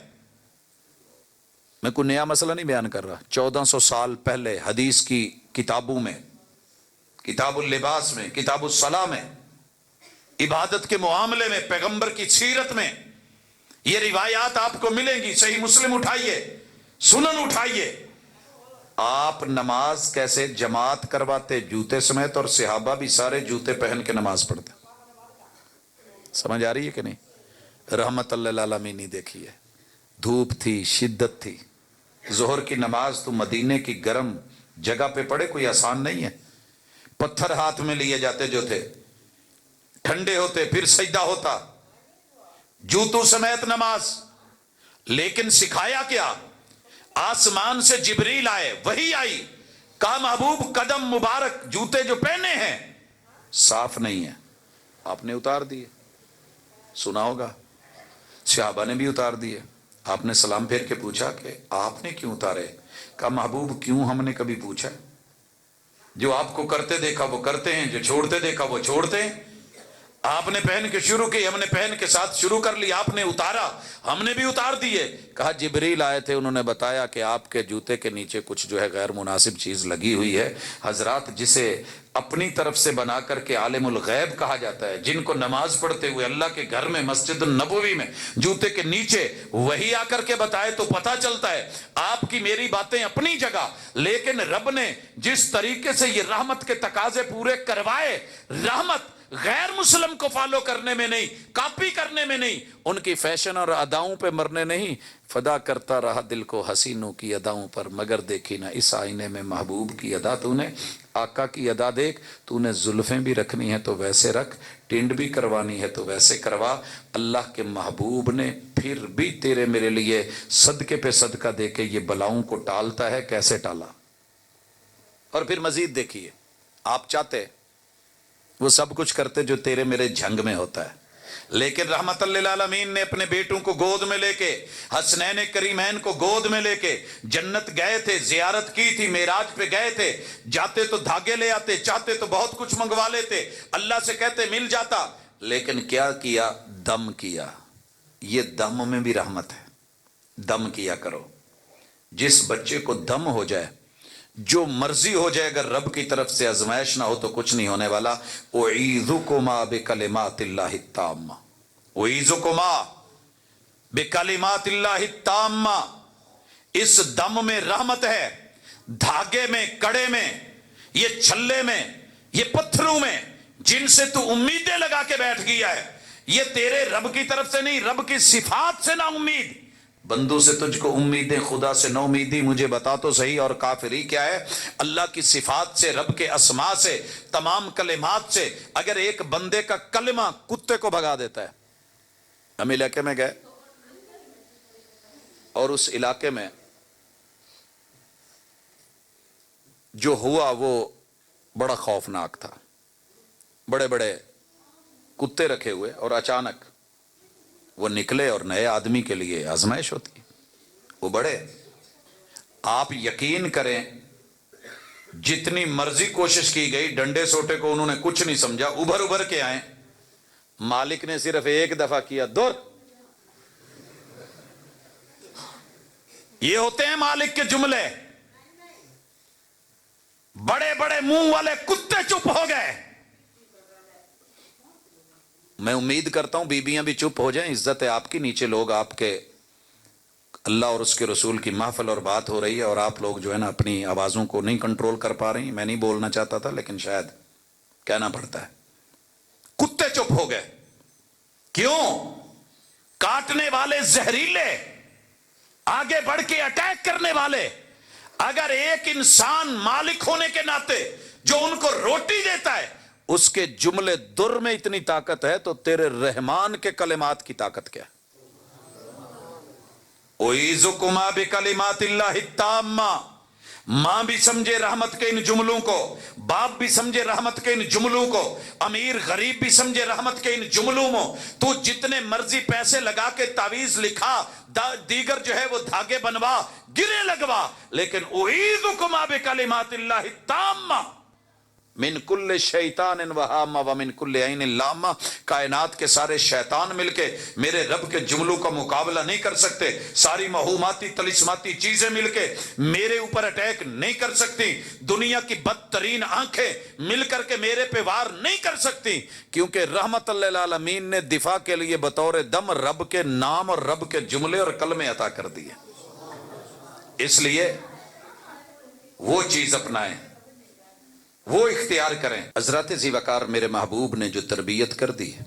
میں کوئی نیا مسئلہ نہیں بیان کر رہا، 1400 سال پہلے حدیث کی کتابوں میں، کتاب اللباس میں، کتاب الصلاح میں، عبادت کے معاملے میں، پیغمبر کی سیرت میں یہ روایات آپ کو ملیں گی۔ صحیح مسلم اٹھائیے، سنن اٹھائیے، آپ نماز کیسے جماعت کرواتے جوتے سمیت، اور صحابہ بھی سارے جوتے پہن کے نماز پڑھتے۔ سمجھ آ رہی ہے کہ نہیں؟ رحمت اللہ العالمین نہیں دیکھی ہے، دھوپ تھی، شدت تھی۔ ظہر کی نماز تو مدینے کی گرم جگہ پہ پڑھے، کوئی آسان نہیں ہے۔ پتھر ہاتھ میں لیے جاتے جو تھے، ٹھنڈے ہوتے، پھر سجدہ ہوتا، جوتوں سمیت نماز۔ لیکن سکھایا کیا؟ آسمان سے جبریل آئے، وحی آئی، کہا محبوب قدم مبارک، جوتے جو پہنے ہیں صاف نہیں ہیں۔ آپ نے اتار دیے، سنا ہوگا صحابہ نے بھی اتار دیے۔ آپ نے سلام پھیر کے پوچھا کہ آپ نے کیوں اتارے؟ کہا محبوب کیوں ہم نے کبھی پوچھا؟ جو آپ کو کرتے دیکھا وہ کرتے ہیں، جو چھوڑتے دیکھا وہ چھوڑتے ہیں۔ آپ نے پہن کے شروع کی، ہم نے پہن کے ساتھ شروع کر لی، آپ نے اتارا، ہم نے بھی اتار دیے۔ کہا جبریل آئے تھے، انہوں نے بتایا کہ آپ کے جوتے کے نیچے کچھ جو ہے غیر مناسب چیز لگی ہوئی ہے۔ حضرات جسے اپنی طرف سے بنا کر کے عالم الغیب کہا جاتا ہے، جن کو نماز پڑھتے ہوئے اللہ کے گھر میں مسجد النبوی میں جوتے کے نیچے وہی آ کر کے بتائے تو پتہ چلتا ہے آپ کی میری باتیں اپنی جگہ، لیکن رب نے جس طریقے سے یہ رحمت کے تقاضے پورے کروائے، رحمت غیر مسلم کو فالو کرنے میں نہیں، کاپی کرنے میں نہیں، ان کی فیشن اور اداؤں پہ مرنے نہیں۔ فدا کرتا رہا دل کو حسینوں کی اداؤں پر، مگر دیکھی نہ اس آئینے میں محبوب کی ادا۔ تو نے آقا کی ادا دیکھ، تو نے زلفیں بھی رکھنی ہے تو ویسے رکھ، ٹینڈ بھی کروانی ہے تو ویسے کروا۔ اللہ کے محبوب نے پھر بھی تیرے میرے لیے صدقے پہ صدقہ دے کے یہ بلاؤں کو ٹالتا ہے، کیسے ٹالا؟ اور پھر مزید دیکھیے، آپ چاہتے وہ سب کچھ کرتے جو تیرے میرے جھنگ میں ہوتا ہے، لیکن رحمت للعالمین نے اپنے بیٹوں کو گود میں لے کے، حسنین کریمین کو گود میں لے کے جنت گئے تھے، زیارت کی تھی، معراج پہ گئے تھے، جاتے تو دھاگے لے آتے، چاہتے تو بہت کچھ منگوا لیتے، اللہ سے کہتے مل جاتا، لیکن کیا کیا؟ دم کیا۔ یہ دم میں بھی رحمت ہے، دم کیا کرو۔ جس بچے کو دم ہو جائے، جو مرضی ہو جائے، اگر رب کی طرف سے آزمائش نہ ہو تو کچھ نہیں ہونے والا۔ اعیذکما بکلمات اللہ التامہ، اعیذکما بکلمات اللہ التامہ۔ اس دم میں رحمت ہے، دھاگے میں، کڑے میں، یہ چھلے میں، یہ پتھروں میں جن سے تو امیدیں لگا کے بیٹھ گیا ہے، یہ تیرے رب کی طرف سے نہیں، رب کی صفات سے نا امید۔ بندوں سے تجھ کو امیدیں، خدا سے نو امیدی، مجھے بتا تو صحیح، اور کافری کیا ہے؟ اللہ کی صفات سے، رب کے اسماء سے، تمام کلمات سے اگر ایک بندے کا کلمہ کتے کو بھگا دیتا ہے۔ ہم علاقے میں گئے اور اس علاقے میں جو ہوا وہ بڑا خوفناک تھا، بڑے بڑے کتے رکھے ہوئے، اور اچانک وہ نکلے، اور نئے آدمی کے لیے آزمائش ہوتی ہے، وہ بڑے، آپ یقین کریں جتنی مرضی کوشش کی گئی، ڈنڈے سوٹے کو انہوں نے کچھ نہیں سمجھا، ابھر ابھر کے آئے۔ مالک نے صرف ایک دفعہ کیا، دور، یہ ہوتے ہیں مالک کے جملے. بڑے بڑے منہ والے کتے چپ ہو گئے. میں امید کرتا ہوں بیویاں بھی چپ ہو جائیں. عزت ہے آپ کی, نیچے لوگ آپ کے اللہ اور اس کے رسول کی محفل اور بات ہو رہی ہے, اور آپ لوگ جو ہے نا اپنی آوازوں کو نہیں کنٹرول کر پا رہی. میں نہیں بولنا چاہتا تھا لیکن شاید کہنا پڑتا ہے. کتے چپ ہو گئے. کیوں؟ کاٹنے والے زہریلے, آگے بڑھ کے اٹیک کرنے والے. اگر ایک انسان مالک ہونے کے ناطے جو ان کو روٹی دیتا ہے اس کے جملے در میں اتنی طاقت ہے, تو تیرے رحمان کے کلمات کی طاقت کیا ہے؟ اعیذکما بکلمات اللہ التامہ. ماں بھی سمجھے رحمت کے ان جملوں کو, باپ بھی سمجھے رحمت کے ان جملوں کو, امیر غریب بھی سمجھے رحمت کے ان جملوں میں. تو جتنے مرضی پیسے لگا کے تعویذ لکھا, دیگر جو ہے وہ دھاگے بنوا, گرے لگوا, لیکن اعیذکما بکلمات اللہ التامہ من کل شیطان وہامہ ومن کل عین لامہ. کائنات کے سارے شیطان مل کے میرے رب کے جملوں کا مقابلہ نہیں کر سکتے. ساری مہوماتی طلسماتی چیزیں مل کے میرے اوپر اٹیک نہیں کر سکتی. دنیا کی بدترین آنکھیں مل کر کے میرے پہ وار نہیں کر سکتی, کیونکہ رحمت للعالمین نے دفاع کے لیے بطور دم رب کے نام اور رب کے جملے اور کلمے عطا کر دیے. اس لیے وہ چیز اپنائیں, وہ اختیار کریں. حضرت ذی وقار میرے محبوب نے جو تربیت کر دی ہے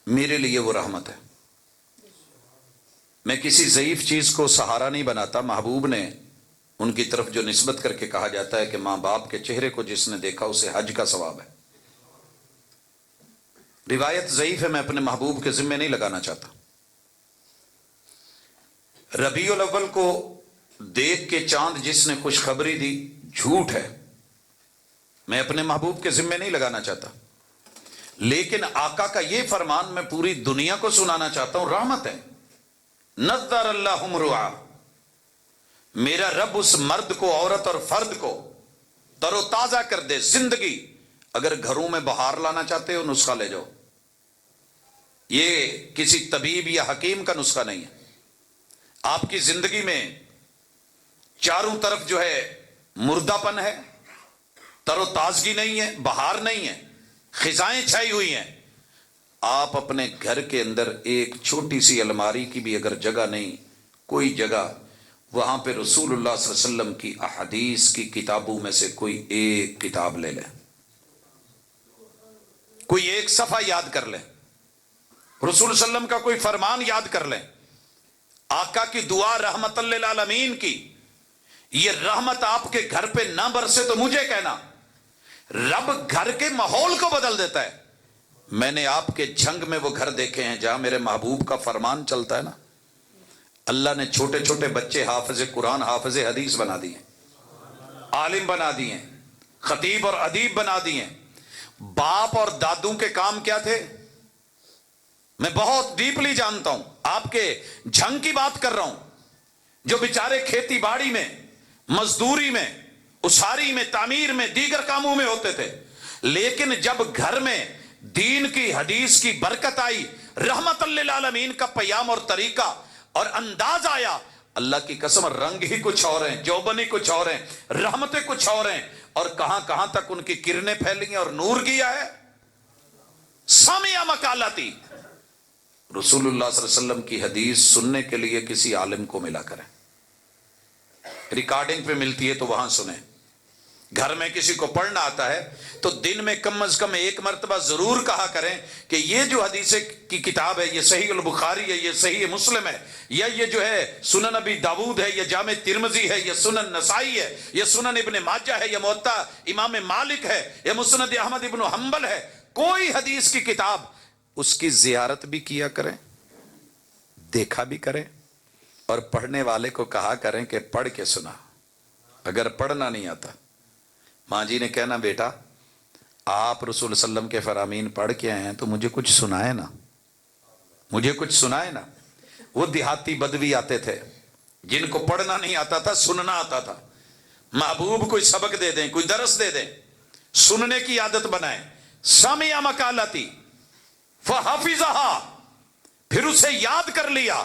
میرے لیے وہ رحمت ہے. میں کسی ضعیف چیز کو سہارا نہیں بناتا. محبوب نے ان کی طرف جو نسبت کر کے کہا جاتا ہے کہ ماں باپ کے چہرے کو جس نے دیکھا اسے حج کا ثواب ہے. روایت ضعیف ہے, میں اپنے محبوب کے ذمے نہیں لگانا چاہتا. ربیع الاول کو دیکھ کے چاند جس نے خوشخبری دی جھوٹ ہے, میں اپنے محبوب کے ذمے نہیں لگانا چاہتا. لیکن آقا کا یہ فرمان میں پوری دنیا کو سنانا چاہتا ہوں, رحمت ہے. نظر اللہ امرؤا, میرا رب اس مرد کو, عورت اور فرد کو تر و تازہ کر دے زندگی. اگر گھروں میں بہار لانا چاہتے ہو نسخہ لے جاؤ. یہ کسی طبیب یا حکیم کا نسخہ نہیں ہے. آپ کی زندگی میں چاروں طرف جو ہے مردہ پن ہے, تر و تازگی نہیں ہے, بہار نہیں ہے, خزائیں چھائی ہوئی ہیں. آپ اپنے گھر کے اندر ایک چھوٹی سی الماری کی بھی اگر جگہ نہیں, کوئی جگہ, وہاں پہ رسول اللہ صلی اللہ علیہ وسلم کی احادیث کی کتابوں میں سے کوئی ایک کتاب لے لیں, کوئی ایک صفحہ یاد کر لیں, رسول صلی اللہ علیہ وسلم کا کوئی فرمان یاد کر لیں, آقا کی دعا رحمت للعالمین کی. یہ رحمت آپ کے گھر پہ نہ برسے تو مجھے کہنا. رب گھر کے ماحول کو بدل دیتا ہے. میں نے آپ کے جھنگ میں وہ گھر دیکھے ہیں جہاں میرے محبوب کا فرمان چلتا ہے نا. اللہ نے چھوٹے چھوٹے بچے حافظ قرآن, حافظ حدیث بنا دیے, عالم بنا دیے, خطیب اور ادیب بنا دیے. باپ اور دادوں کے کام کیا تھے میں بہت ڈیپلی جانتا ہوں. آپ کے جھنگ کی بات کر رہا ہوں, جو بیچارے کھیتی باڑی میں, مزدوری میں, اساری میں, تعمیر میں, دیگر کاموں میں ہوتے تھے. لیکن جب گھر میں دین کی حدیث کی برکت آئی, رحمت للعالمین کا پیام اور طریقہ اور انداز آیا, اللہ کی قسم رنگ ہی کچھ اور ہیں, جوبنی کچھ اور ہیں, رحمتیں کچھ اور ہیں, اور کہاں کہاں تک ان کی کرنیں پھیلی ہیں اور نور گیا ہے. سامعہ مقالتی, رسول اللہ صلی اللہ علیہ وسلم کی حدیث سننے کے لیے کسی عالم کو ملا کریں. ریکارڈنگ پہ ملتی ہے تو وہاں سنیں. گھر میں کسی کو پڑھنا آتا ہے تو دن میں کم از کم ایک مرتبہ ضرور کہا کریں کہ یہ جو حدیث کی کتاب ہے یہ صحیح البخاری ہے, یہ صحیح مسلم ہے, یا یہ جو ہے سنن ابی داود ہے, یہ جامع ترمذی ہے, یہ سنن نسائی ہے, یہ سنن ابن ماجہ ہے, یہ موطا امام مالک ہے, یہ مسند احمد ابن حنبل ہے. کوئی حدیث کی کتاب, اس کی زیارت بھی کیا کریں, دیکھا بھی کریں, اور پڑھنے والے کو کہا کریں کہ پڑھ کے سنا. اگر پڑھنا نہیں آتا, ماں جی نے کہنا بیٹا آپ رسول صلی اللہ علیہ وسلم کے فرامین پڑھ کے آئے ہیں تو مجھے کچھ سنائے نا, مجھے کچھ سنائے نا. وہ دیہاتی بدوی آتے تھے جن کو پڑھنا نہیں آتا تھا, سننا آتا تھا. محبوب کوئی سبق دے دیں, کوئی درس دے دیں, سننے کی عادت بنائیں. سامعہ مقالتی فحفظھا, پھر اسے یاد کر لیا,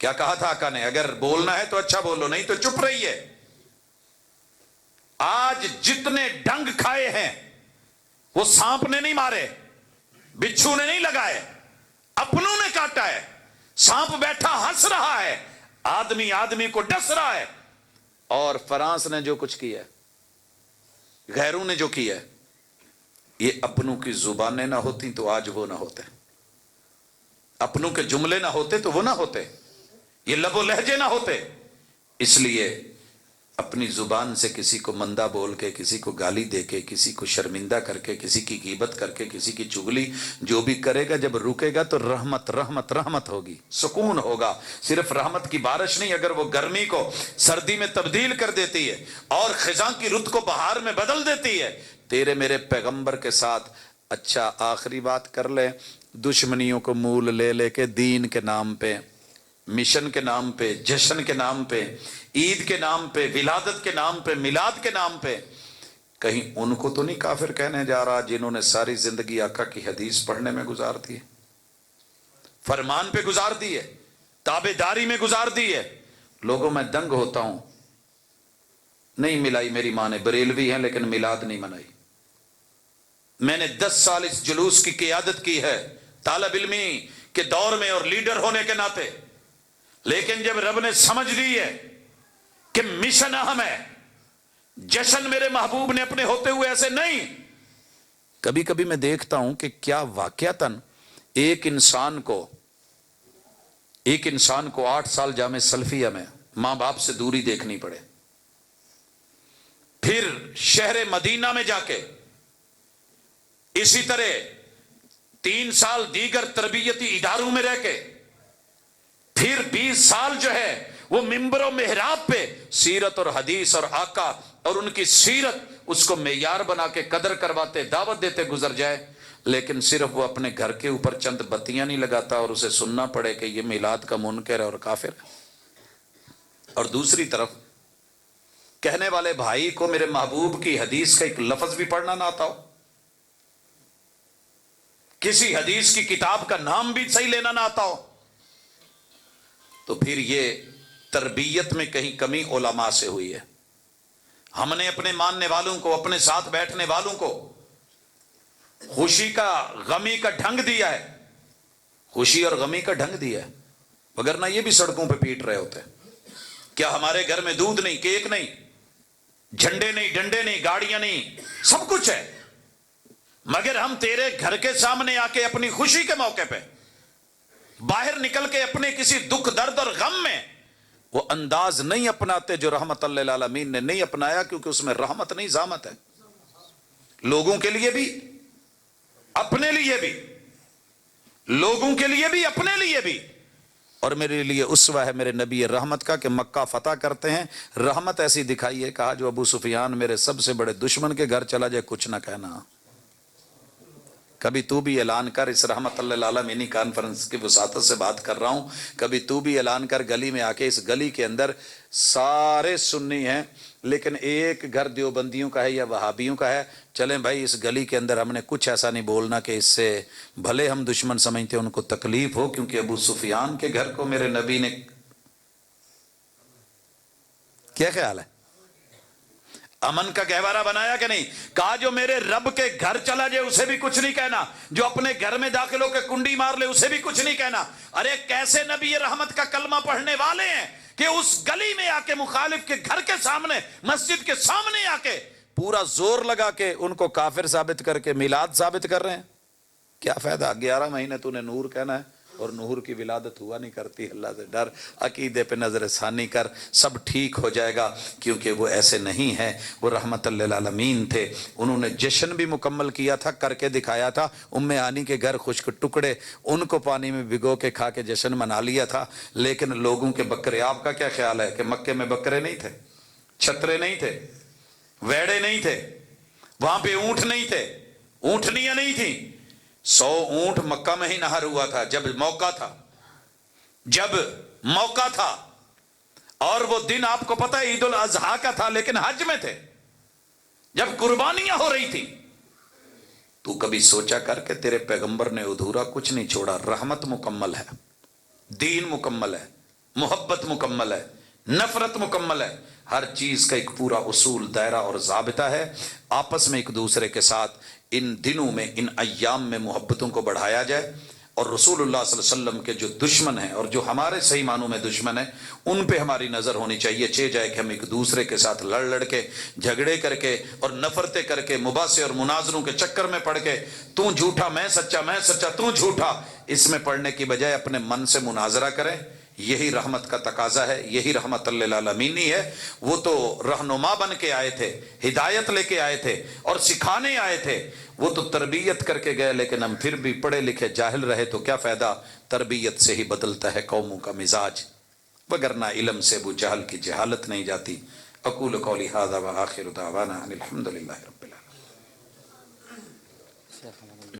کیا کہا تھا آقا نے؟ اگر بولنا ہے تو اچھا بولو، نہیں تو چپ رہیے۔ آج جتنے ڈنگ کھائے ہیں وہ سانپ نے نہیں مارے، بچھو نے نہیں لگائے، اپنوں نے کاٹا ہے۔ سانپ بیٹھا ہنس رہا ہے، آدمی آدمی کو ڈس رہا ہے۔ اور فرانس نے جو کچھ کیا ہے، غیروں نے جو کیا ہے، یہ اپنوں کی زبانیں نہ ہوتی تو آج وہ نہ ہوتے، اپنوں کے جملے نہ ہوتے تو وہ نہ ہوتے، یہ لب و لہجے نہ ہوتے۔ اس لیے اپنی زبان سے کسی کو مندہ بول کے، کسی کو گالی دے کے، کسی کو شرمندہ کر کے، کسی کی غیبت کر کے، کسی کی چغلی جو بھی کرے گا، جب رکے گا تو رحمت رحمت رحمت ہوگی، سکون ہوگا۔ صرف رحمت کی بارش نہیں، اگر وہ گرمی کو سردی میں تبدیل کر دیتی ہے اور خزاں کی رت کو بہار میں بدل دیتی ہے۔ تیرے میرے پیغمبر کے ساتھ اچھا آخری بات کر لے، دشمنیوں کو مول لے لے کے دین کے نام پہ، مشن کے نام پہ، جشن کے نام پہ، عید کے نام پہ، ولادت کے نام پہ، میلاد کے نام پہ، کہیں ان کو تو نہیں کافر کہنے جا رہا جنہوں نے ساری زندگی آقا کی حدیث پڑھنے میں گزار دی ہے، فرمان پہ گزار دی ہے، تابع داری میں گزار دی ہے۔ لوگوں میں دنگ ہوتا ہوں، نہیں ملائی میری ماں نے، بریلوی ہیں لیکن میلاد نہیں منائی۔ میں نے 10 سال اس جلوس کی قیادت کی ہے طالب علمی کے دور میں اور لیڈر ہونے کے ناطے، لیکن جب رب نے سمجھ لی ہے کہ مشن اہم ہے، جشن میرے محبوب نے اپنے ہوتے ہوئے ایسے نہیں۔ کبھی کبھی میں دیکھتا ہوں کہ کیا واقعتاً ایک انسان کو 8 سال جامع سلفیہ میں ماں باپ سے دوری دیکھنی پڑے، پھر شہر مدینہ میں جا کے اسی طرح 3 سال دیگر تربیتی اداروں میں رہ کے، پھر 20 سال جو ہے وہ ممبر و محراب پہ سیرت اور حدیث اور آقا اور ان کی سیرت اس کو معیار بنا کے قدر کرواتے، دعوت دیتے گزر جائے، لیکن صرف وہ اپنے گھر کے اوپر چند بتیاں نہیں لگاتا اور اسے سننا پڑے کہ یہ میلاد کا منکر ہے اور کافر ہے۔ اور دوسری طرف کہنے والے بھائی کو میرے محبوب کی حدیث کا ایک لفظ بھی پڑھنا نہ آتا ہو، کسی حدیث کی کتاب کا نام بھی صحیح لینا نہ آتا ہو، تو پھر یہ تربیت میں کہیں کمی علماء سے ہوئی ہے۔ ہم نے اپنے ماننے والوں کو، اپنے ساتھ بیٹھنے والوں کو خوشی کا غمی کا ڈھنگ دیا ہے، خوشی اور غمی کا ڈھنگ دیا ہے، وگرنہ یہ بھی سڑکوں پہ پیٹ رہے ہوتے ہیں۔ کیا ہمارے گھر میں دودھ نہیں، کیک نہیں، جھنڈے نہیں، ڈنڈے نہیں، گاڑیاں نہیں، سب کچھ ہے، مگر ہم تیرے گھر کے سامنے آ کے اپنی خوشی کے موقع پہ باہر نکل کے اپنے کسی دکھ درد اور غم میں وہ انداز نہیں اپناتے جو رحمت اللہ للعالمین نے نہیں اپنایا، کیونکہ اس میں رحمت نہیں ذامت ہے، لوگوں کے لیے بھی، اپنے لیے بھی، لوگوں کے لیے بھی، اپنے لیے بھی۔ اور میرے لیے اسوہ ہے میرے نبی رحمت کا کہ مکہ فتح کرتے ہیں، رحمت ایسی دکھائی ہے، کہا جو ابو سفیان میرے سب سے بڑے دشمن کے گھر چلا جائے کچھ نہ کہنا۔ کبھی تو بھی اعلان کر، اس رحمت اللہ العالمینی کانفرنس کی وساطت سے بات کر رہا ہوں، کبھی تو بھی اعلان کر گلی میں آ کے، اس گلی کے اندر سارے سنی ہیں لیکن ایک گھر دیوبندیوں کا ہے یا وہابیوں کا ہے، چلیں بھائی اس گلی کے اندر ہم نے کچھ ایسا نہیں بولنا کہ اس سے بھلے ہم دشمن سمجھتے ہیں ان کو تکلیف ہو، کیونکہ ابو سفیان کے گھر کو میرے نبی نے، کیا خیال ہے، امن کا گہوارہ بنایا کہ نہیں؟ کہا جو میرے رب کے گھر چلا جائے اسے بھی کچھ نہیں کہنا، جو اپنے گھر میں داخل ہو کے کنڈی مار لے اسے بھی کچھ نہیں کہنا۔ ارے کیسے نبی رحمت کا کلمہ پڑھنے والے ہیں کہ اس گلی میں آ کے مخالف کے گھر کے سامنے، مسجد کے سامنے آ کے پورا زور لگا کے ان کو کافر ثابت کر کے میلاد ثابت کر رہے ہیں۔ کیا فائدہ، 11 مہینے تو نے نور کہنا ہے اور نور کی ولادت ہوا نہیں کرتی۔ اللہ سے ڈر، عقیدے پہ نظر ثانی کر، سب ٹھیک ہو جائے گا، کیونکہ وہ ایسے نہیں ہیں، وہ رحمت للعالمین تھے۔ انہوں نے جشن بھی مکمل کیا تھا، کر کے دکھایا تھا، ام ہانی کے گھر خشک ٹکڑے ان کو پانی میں بھگو کے کھا کے جشن منا لیا تھا، لیکن لوگوں کے بکرے، آپ کا کیا خیال ہے کہ مکے میں بکرے نہیں تھے، چھترے نہیں تھے، ویڑے نہیں تھے، وہاں پہ اونٹ نہیں تھے، اونٹنیاں نہیں تھیں؟ 100 اونٹ مکہ میں ہی نہر ہوا تھا جب موقع تھا، جب موقع تھا، اور وہ دن آپ کو پتہ ہے عید الاضحیٰ کا تھا، لیکن حج میں تھے جب قربانیاں ہو رہی تھی۔ تو کبھی سوچا کر کہ تیرے پیغمبر نے ادھورا کچھ نہیں چھوڑا، رحمت مکمل ہے، دین مکمل ہے، محبت مکمل ہے، نفرت مکمل ہے، ہر چیز کا ایک پورا اصول، دائرہ اور ضابطہ ہے. آپس میں ایک دوسرے کے ساتھ ان دنوں میں، ان ایام میں محبتوں کو بڑھایا جائے، اور رسول اللہ صلی اللہ علیہ وسلم کے جو دشمن ہیں اور جو ہمارے صحیح معنوں میں دشمن ہیں ان پہ ہماری نظر ہونی چاہیے. چہ جائے کہ ہم ایک دوسرے کے ساتھ لڑ کے، جھگڑے کر کے اور نفرتیں کر کے، مباحثے اور مناظروں کے چکر میں پڑ کے، تو جھوٹا میں سچا، میں سچا تو جھوٹا، اس میں پڑنے کی بجائے اپنے من سے مناظرہ کریں. یہی رحمت کا تقاضا ہے، یہی رحمت للعالمین ہی ہے. وہ تو رہنما بن کے آئے تھے، ہدایت لے کے آئے تھے اور سکھانے آئے تھے. وہ تو تربیت کر کے گئے، لیکن ہم پھر بھی پڑھے لکھے جاہل رہے تو کیا فائدہ؟ تربیت سے ہی بدلتا ہے قوموں کا مزاج، وگرنہ علم سے ابو جہل کی جہالت نہیں جاتی. اقول قولی ھذا وآخر دعوانا ان الحمد للہ رب العالمین.